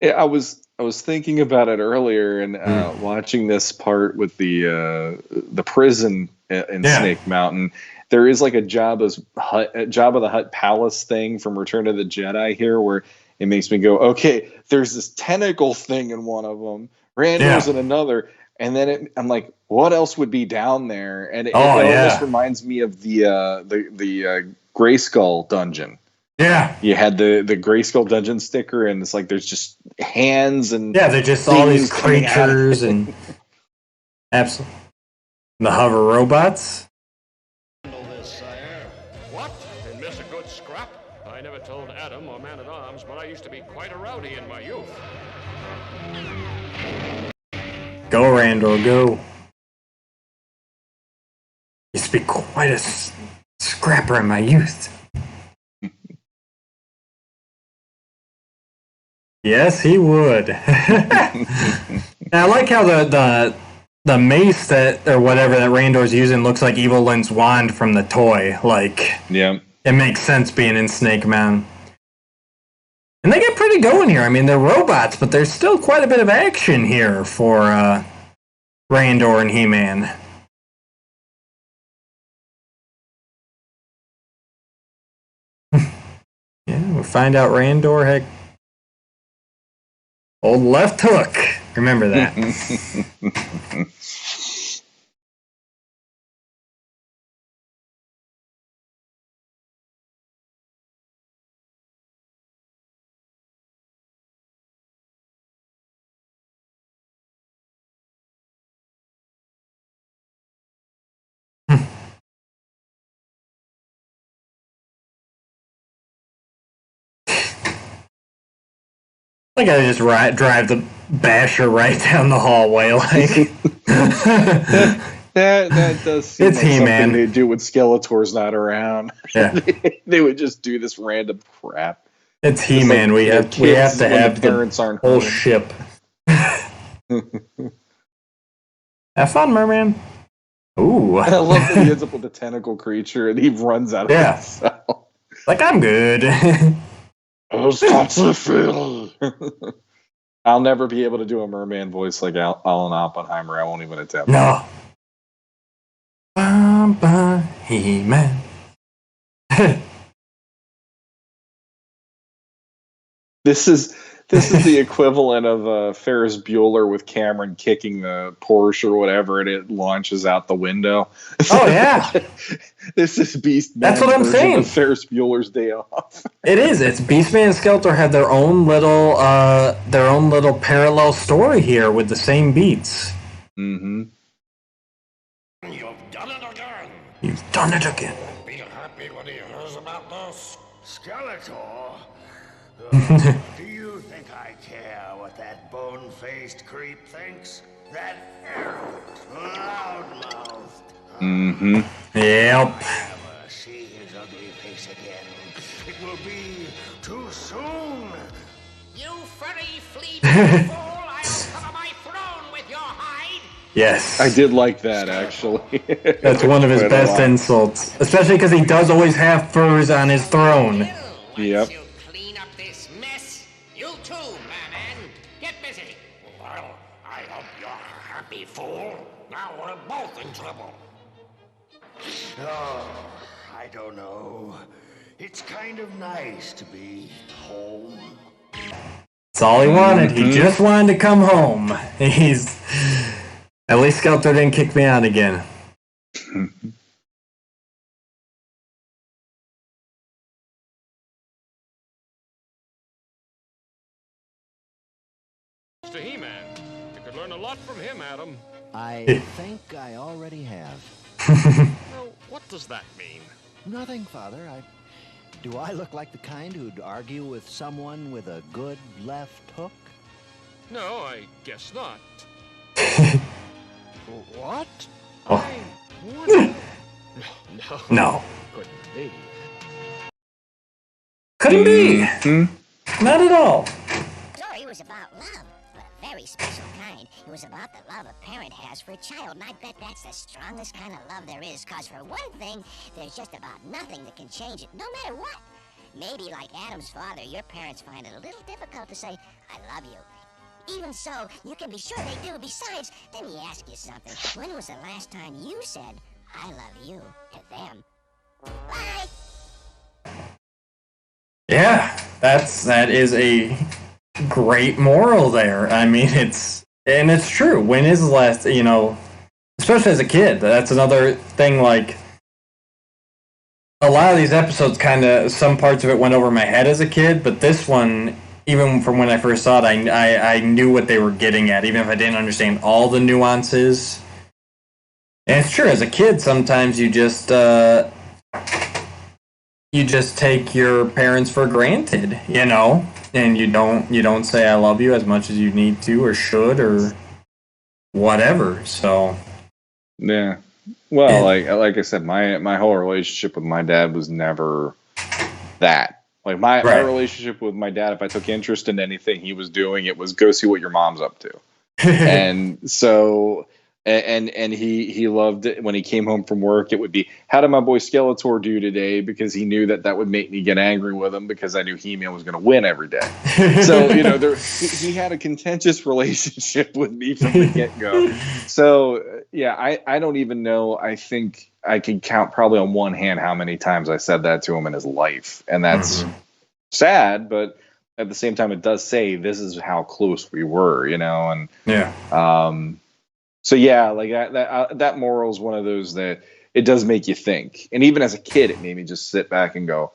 Yeah, I was thinking about it earlier and watching this part with the prison in Snake Mountain. There is like a Jabba the Hutt palace thing from Return of the Jedi here, where it makes me go, okay, there's this tentacle thing in one of them, Randor's in another, and then I'm like, what else would be down there? And it almost reminds me of the Grayskull dungeon. Yeah, you had the Grayskull dungeon sticker, and it's like there's just hands and they're just all these creatures and absolutely the hover robots. What? Didn't miss a good scrap? I never told Adam or Man at Arms, but I used to be quite a rowdy in my youth. Go, Randor, go! Used to be quite a scrapper in my youth. Yes, he would. I like how the mace or whatever that Randor's using looks like Evil Lynn's wand from the toy. Like, yeah, it makes sense being in Snake Mountain. And they get pretty going here. I mean, they're robots, but there's still quite a bit of action here for Randor and He-Man. Yeah, we'll find out Randor had old left hook. Remember that. I gotta just drive the basher right down the hallway, like. that does seem it's like He-Man. Something they do when Skeletor's not around. Yeah. they would just do this random crap. It's He-Man. Like we have to have the parents aren't whole home. ship. Have fun, merman. Ooh. I love that he ends up with a tentacle creature and he runs out of himself. Like, I'm good. I'll never be able to do a merman voice like Alan Oppenheimer. I won't even attempt. No. He-Man. This is the equivalent of Ferris Bueller with Cameron kicking the Porsche or whatever, and it launches out the window. Oh yeah, this is Beastman. That's what I'm saying. Ferris Bueller's Day Off. It is. It's Beastman and Skeletor have their own little parallel story here with the same beats. Mm-hmm. You've done it again. You've done it again. Be happy when he hears about this. Skeletor? Do you think I care what that bone-faced creep thinks? That arrogant, loudmouthed. Yep. If I ever see his ugly face again, it will be too soon. You furry flea-bitten fool! I will cover my throne with your hide! Yes. I did like that, actually. That's one of his best insults. Especially because he does always have furs on his throne. Yep. You clean up this mess. You too, man. Get busy. Well, I hope you're happy, fool. Now we're both in trouble. Oh, I don't know. It's kind of nice to be home. That's all he wanted. He just wanted to come home. He's... At least Skeletor didn't kick me out again. To He-Man. You could learn a lot from him, Adam. I think I already have. Well, what does that mean? Nothing, Father. Do I look like the kind who'd argue with someone with a good left hook? No, I guess not. What? Oh. No. No. Couldn't be. Couldn't be. Not at all. The story was about love, but a very special kind. It was about the love a parent has for a child, and I bet that's the strongest kind of love there is, because for one thing, there's just about nothing that can change it, no matter what. Maybe like Adam's father, your parents find it a little difficult to say, I love you. Even so, you can be sure they do. Besides, let me ask you something. When was the last time you said, I love you, to them? Bye! Yeah, that is a great moral there. I mean, it's true. When is the last, especially as a kid, that's another thing, like, a lot of these episodes some parts of it went over my head as a kid, but this one, even from when I first saw it, I knew what they were getting at, even if I didn't understand all the nuances. And it's true, as a kid, sometimes you just take your parents for granted, and you don't say I love you as much as you need to or should or whatever. So yeah. Well, like I said, my whole relationship with my dad was never that. Like my relationship with my dad, if I took interest in anything he was doing, it was go see what your mom's up to. And so, and he loved it when he came home from work. It would be, how did my boy Skeletor do today? Because he knew that would make me get angry with him because I knew He-Man was going to win every day. So, he had a contentious relationship with me from the get-go. So, yeah, I don't even know. I think I could count probably on one hand how many times I said that to him in his life. And that's sad, but at the same time, it does say this is how close we were, and yeah. So yeah, like that moral is one of those that it does make you think. And even as a kid, it made me just sit back and go,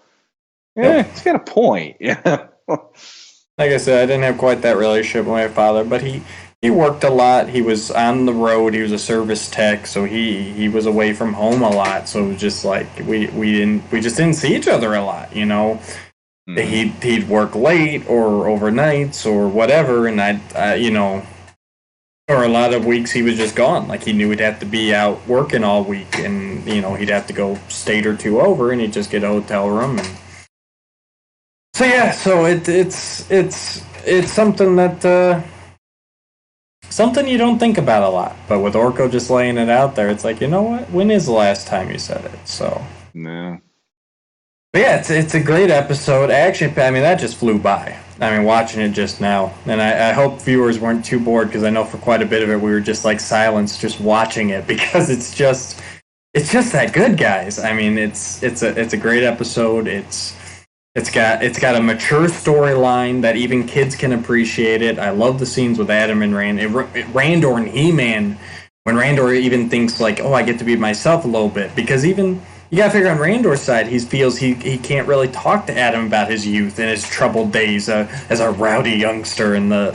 it's got a point. Yeah. Like I said, I didn't have quite that relationship with my father, but he worked a lot. He was on the road. He was a service tech, so he was away from home a lot. So it was just like we just didn't see each other a lot, He'd work late or overnights or whatever, and or a lot of weeks he was just gone. Like he knew he'd have to be out working all week, and he'd have to go state or two over, and he'd just get a hotel room. And so yeah, so it's something that something you don't think about a lot. But with Orko just laying it out there, it's like, you know what? When is the last time you said it? So no. But yeah, it's a great episode. That just flew by. Watching it just now. And I hope viewers weren't too bored, because I know for quite a bit of it we were just like silenced just watching it, because it's just that good, guys. It's a great episode. It's got a mature storyline that even kids can appreciate it. I love the scenes with Adam and Randor and He-Man, when Randor even thinks like, oh, I get to be myself a little bit, because even you gotta figure on Randor's side, he feels he can't really talk to Adam about his youth and his troubled days as a rowdy youngster in the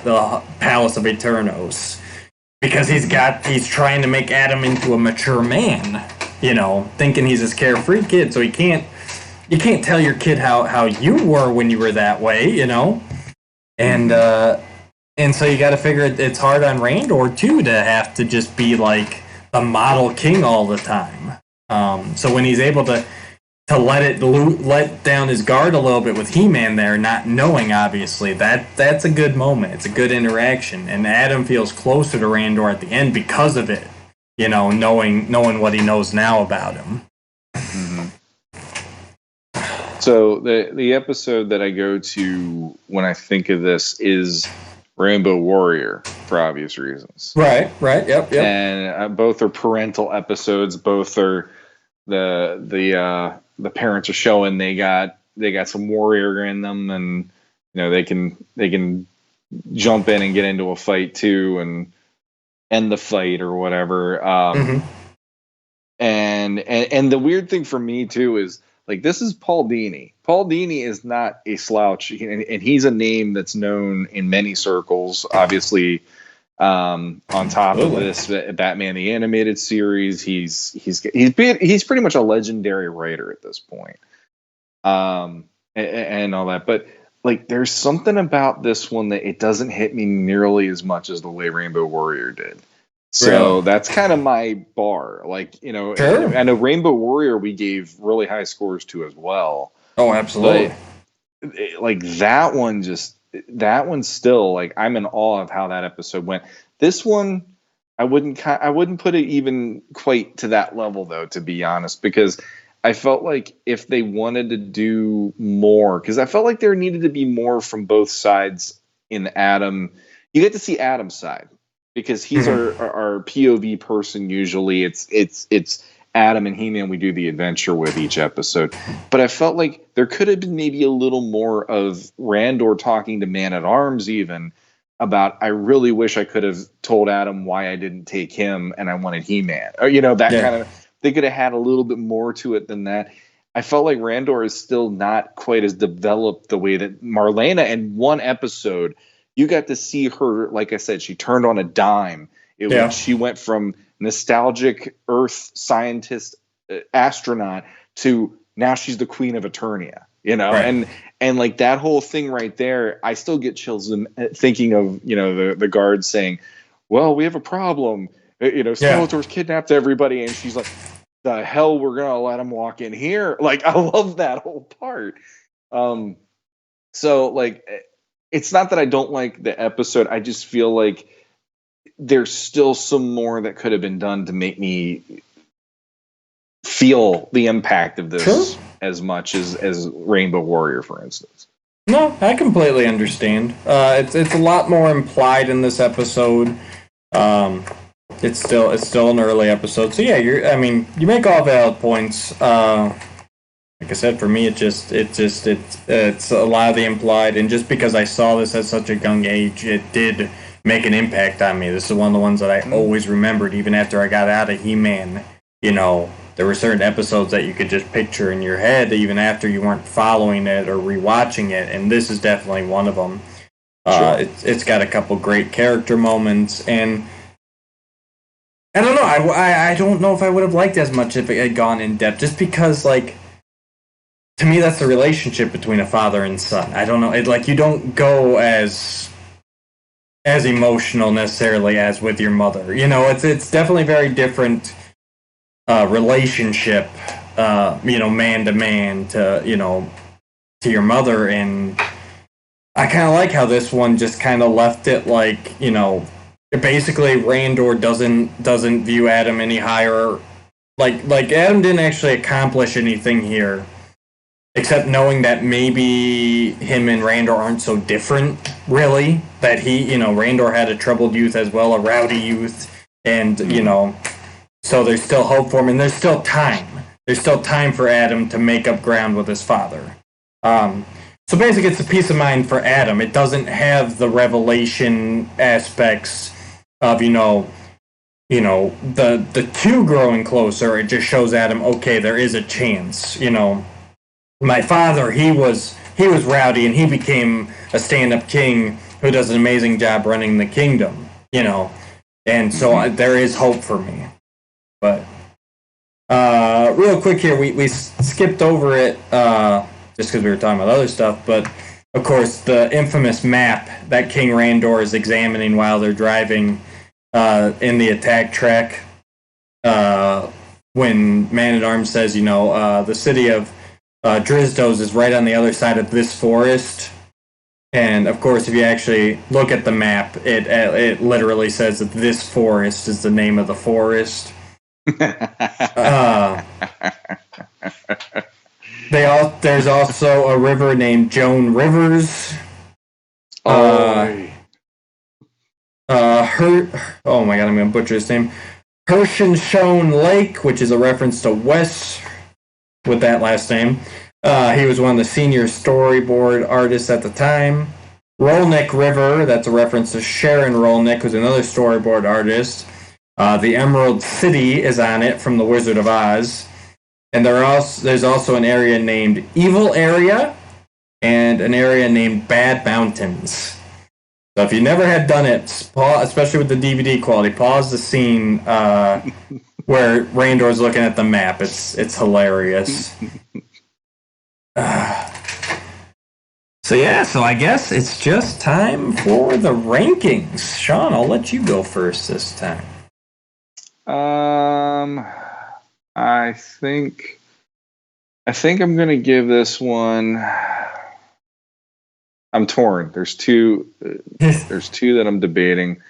Palace of Eternos, because he's trying to make Adam into a mature man, thinking he's this carefree kid, so he can't you can't tell your kid how you were when you were that way, you know? And so you got to figure it's hard on Randor, too, to have to just be like the model king all the time. So when he's able to let down his guard a little bit with He-Man there, not knowing, obviously, that's a good moment. It's a good interaction. And Adam feels closer to Randor at the end because of it, you know, knowing what he knows now about him. Mm-hmm. So the episode that I go to when I think of this is Rainbow Warrior, for obvious reasons. Right, yep. And both are parental episodes. Both are the parents are showing they got some warrior in them, and you know they can jump in and get into a fight too and end the fight or whatever. And the weird thing for me too is, like, this is Paul Dini. Paul Dini is not a slouch, and he's a name that's known in many circles. Obviously, on top of this, Batman the Animated Series, he's pretty much a legendary writer at this point, and all that. But like, there's something about this one that it doesn't hit me nearly as much as the way Rainbow Warrior did. So that's kind of my bar. Like, you know, sure. I know Rainbow Warrior we gave really high scores to as well. Oh, absolutely. But, like, that one still, like, I'm in awe of how that episode went. This one, I wouldn't put it even quite to that level, though, to be honest, because I felt like if they wanted to do more, because I felt like there needed to be more from both sides in Adam. You get to see Adam's side, because he's our POV person. Usually it's Adam and He-Man we do the adventure with each episode. But I felt like there could have been maybe a little more of Randor talking to Man-at-Arms even about, I really wish I could have told Adam why I didn't take him and I wanted He-Man. Or, you know, that kind of, they could have had a little bit more to it than that. I felt like Randor is still not quite as developed the way that Marlena, in one episode, you got to see her, like I said, she turned on a dime. She went from nostalgic Earth scientist astronaut to now she's the Queen of Eternia, you know? Right. And like that whole thing right there, I still get chills thinking of, you know, the guards saying, well, we have a problem. You know, Skeletor's kidnapped everybody. And she's like, the hell, we're going to let him walk in here. Like, I love that whole part. So like, it's not that I don't like the episode. I just feel like there's still some more that could have been done to make me feel the impact of this as much as Rainbow Warrior, for instance. No, I completely understand. It's a lot more implied in this episode. It's still an early episode, so yeah, you make all valid points. Like I said, for me, it's a lot of the implied, and just because I saw this at such a young age, it did make an impact on me. This is one of the ones that I always remembered, even after I got out of He-Man. You know, there were certain episodes that you could just picture in your head, even after you weren't following it or rewatching it, and this is definitely one of them. It's got a couple great character moments, and I don't know. I don't know if I would have liked as much if it had gone in depth, just because, like, to me, that's the relationship between a father and son. I don't know. You don't go as emotional necessarily as with your mother. You know, it's definitely very different relationship. You know, man to man to your mother, and I kind of like how this one just kind of left it like, you know, basically Randor doesn't view Adam any higher. Like Adam didn't actually accomplish anything here, except knowing that maybe him and Randor aren't so different, really. That Randor had a troubled youth as well, a rowdy youth, and, you know, so there's still hope for him, and there's still time. There's still time for Adam to make up ground with his father. So basically, it's a peace of mind for Adam. It doesn't have the revelation aspects of, the two growing closer. It just shows Adam, okay, there is a chance, you know. My father, he was rowdy, and he became a stand-up king who does an amazing job running the kingdom, you know. And so there is hope for me. But Real quick here, we skipped over it just because we were talking about other stuff, but of course the infamous map that King Randor is examining while they're driving in the attack track. When Man-at-Arms says, the city of Drizdos is right on the other side of this forest. And, of course, if you actually look at the map, it literally says that this forest is the name of the forest. There's also a river named Joan Rivers. Oh my god, I'm going to butcher his name. Hershenshown Lake, which is a reference to Wes with that last name. He was one of the senior storyboard artists at the time. Rolnick River, that's a reference to Sharon Rolnick, who's another storyboard artist. The Emerald City is on it from The Wizard of Oz. And there's also an area named Evil Area and an area named Bad Mountains. So if you never had done it, especially with the DVD quality, pause the scene where Randor's looking at the map. It's hilarious. So I guess it's just time for the rankings. Sean, I'll let you go first this time. I think I'm gonna give this one. I'm torn. There's two that I'm debating.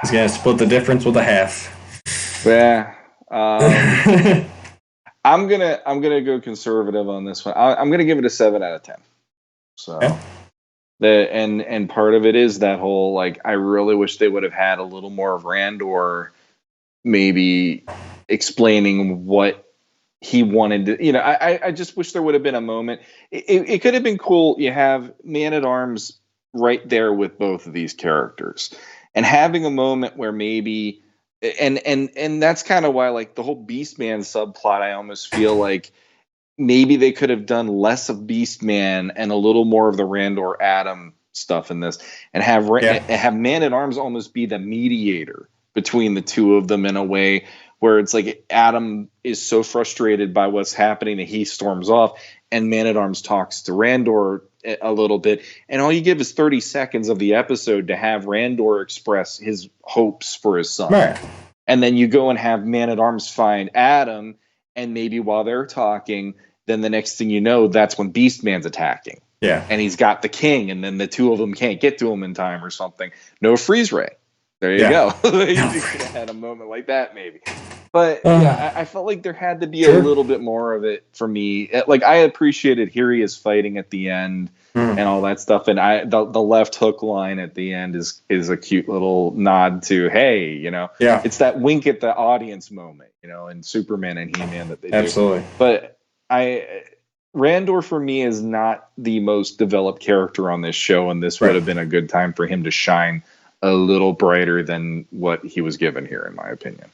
He's gonna split the difference with a half. Yeah. I'm gonna go conservative on this one. I'm gonna give it a 7 out of 10. So and part of it is that whole I really wish they would have had a little more of Randor maybe explaining what he wanted to, I just wish there would have been a moment. It could have been cool. You have Man-at-Arms right there with both of these characters and having a moment where maybe, and that's kind of why the whole Beastman subplot, I almost feel like maybe they could have done less of Beastman and a little more of the Randor Adam stuff in this and have Man-at-Arms almost be the mediator between the two of them in a way where it's Adam is so frustrated by what's happening that he storms off, and Man-at-Arms talks to Randor a little bit, and all you give is 30 seconds of the episode to have Randor express his hopes for his son. Right. And then you go and have Man-at-Arms find Adam, and maybe while they're talking, then the next thing you know, that's when Beastman's attacking. Yeah. And he's got the king, and then the two of them can't get to him in time or something. No freeze ray. There you go. You could have had a moment like that, maybe. But I felt like there had to be a little bit more of it for me. I appreciated here he is fighting at the end and all that stuff. And the left hook line at the end is a cute little nod to, hey, it's that wink at the audience moment, in Superman and He-Man that they do. Absolutely. But Randor for me is not the most developed character on this show, and this would have been a good time for him to shine a little brighter than what he was given here, in my opinion.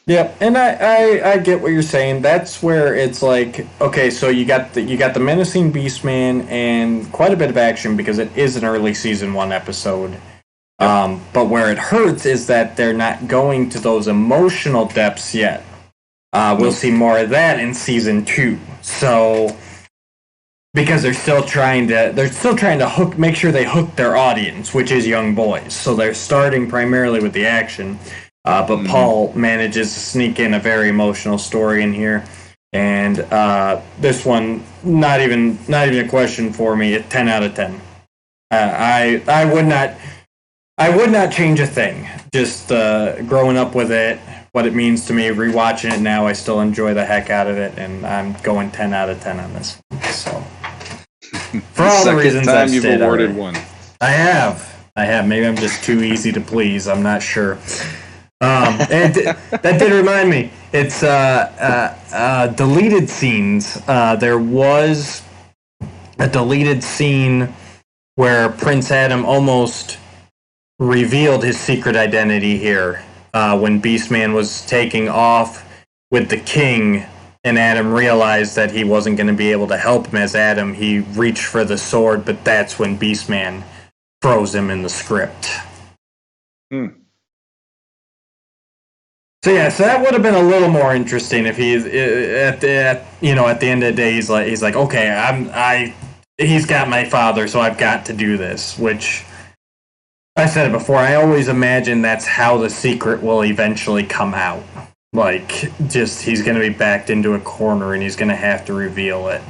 Yeah, and I get what you're saying. That's where it's okay, so you got the menacing Beastman and quite a bit of action because it is an early season 1 episode. But where it hurts is that they're not going to those emotional depths yet. We'll see more of that in season 2. So because they're still trying to make sure they hook their audience, which is young boys. So they're starting primarily with the action. But Paul manages to sneak in a very emotional story in here, and this one not even a question for me. 10 out of 10. I would not change a thing. Just growing up with it, what it means to me, rewatching it now, I still enjoy the heck out of it, and I'm going 10 out of 10 on this one. So for all the reasons I've you've awarded one. I have. Maybe I'm just too easy to please. I'm not sure. And that did remind me. It's deleted scenes. There was a deleted scene where Prince Adam almost revealed his secret identity here when Beastman was taking off with the king, and Adam realized that he wasn't going to be able to help him as Adam. He reached for the sword, but that's when Beastman froze him in the script. So yeah, so that would have been a little more interesting if he's at the end of the day he's like okay, he's got my father, so I've got to do this. Which I said it before. I always imagine that's how the secret will eventually come out. Like, just he's going to be backed into a corner and he's going to have to reveal it.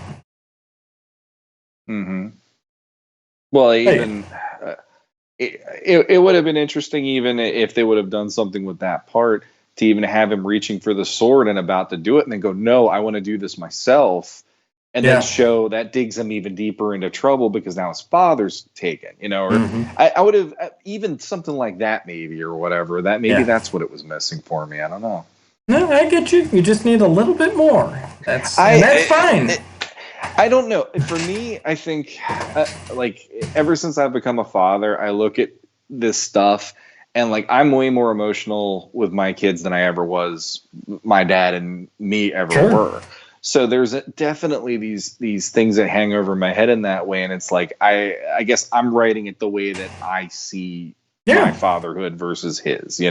Mm-hmm. Well, even it would have been interesting even if they would have done something with that part to even have him reaching for the sword and about to do it and then go, no, I want to do this myself. And then show that digs him even deeper into trouble because now his father's taken, or I would have even something like that maybe or whatever. That maybe that's what it was missing for me. I don't know. No, I get you. You just need a little bit more. That's fine. I don't know. For me, I think like ever since I've become a father, I look at this stuff and like I'm way more emotional with my kids than I ever was my dad and me ever were. So there's definitely these things that hang over my head in that way, and it's like I guess I'm writing it the way that I see my fatherhood versus his,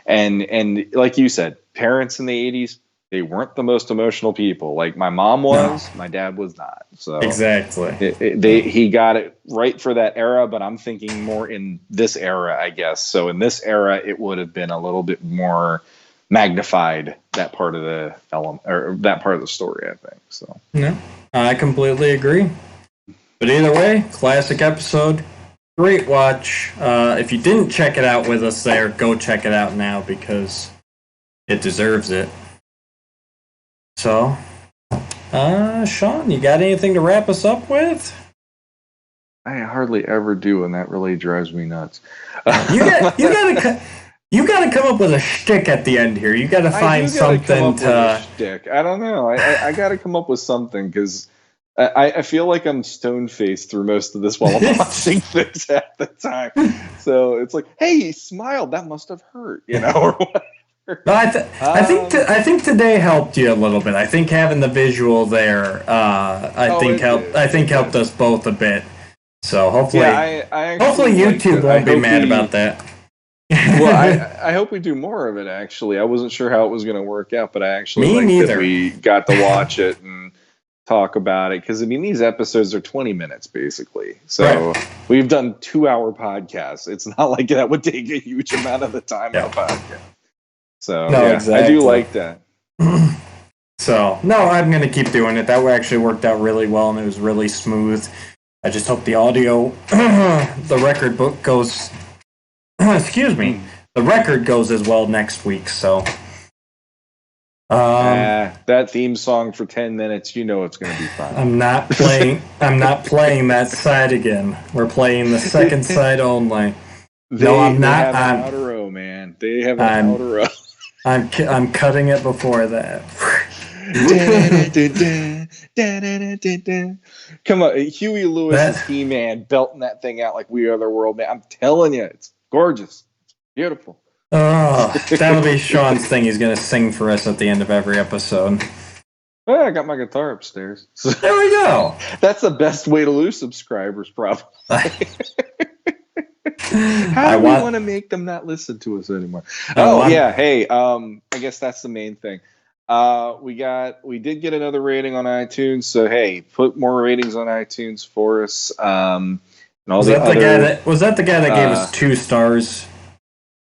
and like you said, parents in the 80s, they weren't the most emotional people. Like my mom was, my dad was not. So exactly, he got it right for that era, but I'm thinking more in this era, I guess. So in this era, it would have been a little bit more magnified, that part of the element or that part of the story, I think. So no, I completely agree. But either way, classic episode, great watch. If you didn't check it out with us there, go check it out now because it deserves it. So, Sean, you got anything to wrap us up with? I hardly ever do, and that really drives me nuts. You got to come up with a shtick at the end here. You got to find something to. Shtick. I don't know. I got to come up with something because I feel like I'm stone faced through most of this while I'm watching things at the time. So it's like, hey, he smiled. That must have hurt, or whatever. No, I think today helped you a little bit. I think having the visual there, I think helped us both a bit. So hopefully, hopefully YouTube won't be mad about that. Well, I hope we do more of it, actually. I wasn't sure how it was going to work out, but I actually liked that we got to watch it and talk about it. Because, these episodes are 20 minutes, basically. So we've done 2-hour podcasts. It's not like that would take a huge amount of the time of the podcast. So, exactly. I do like that. So, no, I'm going to keep doing it. That actually worked out really well, and it was really smooth. I just hope the audio, the record book goes... excuse me. The record goes as well next week, so... that theme song for 10 minutes, it's going to be fun. I'm not playing that side again. We're playing the second side only. I'm not. They have an outro, man. They have an outro. I'm cutting it before that. Come on, Huey Lewis is He-Man belting that thing out like We Are the World, man. I'm telling you, it's gorgeous. It's beautiful. Oh, that'll be Sean's thing. He's going to sing for us at the end of every episode. Well, I got my guitar upstairs. So there we go. That's the best way to lose subscribers, probably. How do we want to make them not listen to us anymore? Hey, I guess that's the main thing. We did get another rating on iTunes, so hey, put more ratings on iTunes for us. Was that the guy that gave us 2 stars?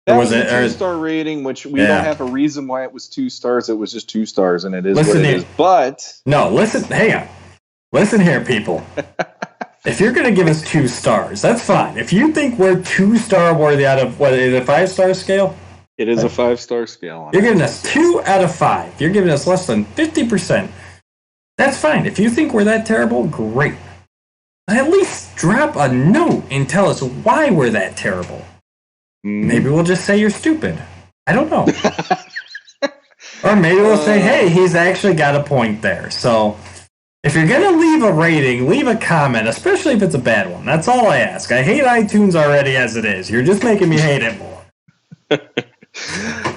That was a 2-star rating, which we don't have a reason why it was 2 stars. It was just 2 stars, and it is what it is. But no, hang on. Listen here, people. If you're going to give us 2 stars, that's fine. If you think we're 2-star worthy out of what is it, a 5-star scale? It is a 5-star scale. You're giving us 2 out of 5. You're giving us less than 50%. That's fine. If you think we're that terrible, great. At least drop a note and tell us why we're that terrible. Maybe we'll just say you're stupid. I don't know. Or maybe we'll say, hey, he's actually got a point there. So if you're going to leave a rating, leave a comment, especially if it's a bad one. That's all I ask. I hate iTunes already as it is. You're just making me hate it more.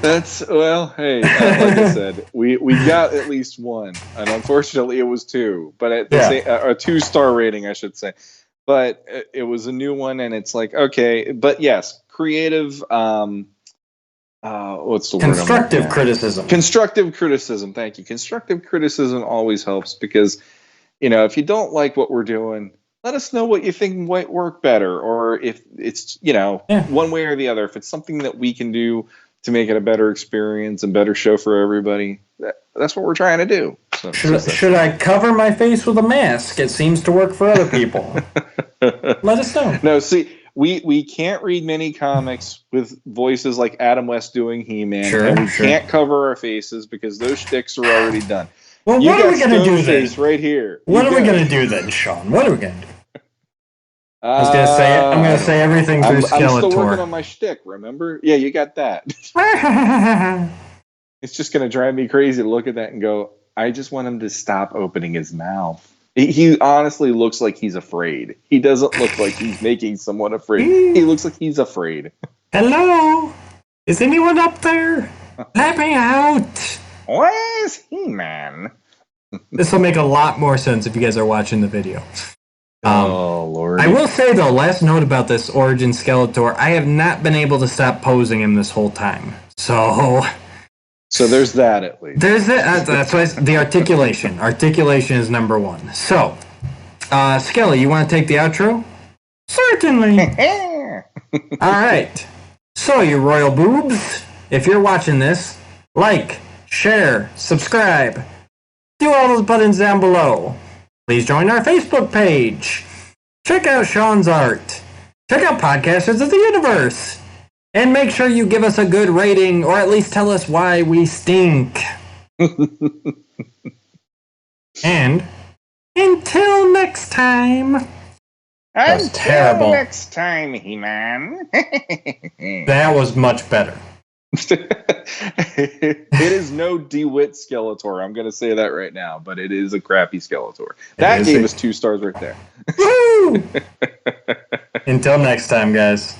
Hey, like I said, we got at least 1, and unfortunately it was 2, but a 2-star rating, I should say. But it was a new one, and it's like, okay, but yes, creative what's the word? Constructive criticism. Constructive criticism. Thank you. Constructive criticism always helps because, if you don't like what we're doing, let us know what you think might work better, or if it's, one way or the other. If it's something that we can do to make it a better experience and better show for everybody, that's what we're trying to do. So, should I cover my face with a mask? It seems to work for other people. Let us know. No, see, we can't read many comics with voices like Adam West doing He-Man, and we can't cover our faces because those shticks are already done. Well, what are we going to do then? Right here. What are we going to do then, Sean? What are we going to do? I was going to say it. I'm going to say everything through Skeletor. I'm still working on my shtick, remember? Yeah, you got that. It's just going to drive me crazy to look at that and go, I just want him to stop opening his mouth. He honestly looks like he's afraid. He doesn't look like he's making someone afraid. He looks like he's afraid. Hello? Is anyone up there? Let me out. Where's He-Man? This will make a lot more sense if you guys are watching the video. Oh, Lord. I will say, though, last note about this Origins Skeletor, I have not been able to stop posing him this whole time. So there's that, at least. There's that. That's why the articulation. Articulation is number one. So, Skelly, you want to take the outro? Certainly. All right. So, you royal boobs, if you're watching this, like, share, subscribe, do all those buttons down below. Please join our Facebook page. Check out Sean's art. Check out Podcasters of the Universe. And make sure you give us a good rating, or at least tell us why we stink. And until next time. That was terrible. Until next time, He-Man. That was much better. It is no DeWitt Skeletor. I'm going to say that right now, but it is a crappy Skeletor. That gave us 2 stars right there. Woo! Until next time, guys.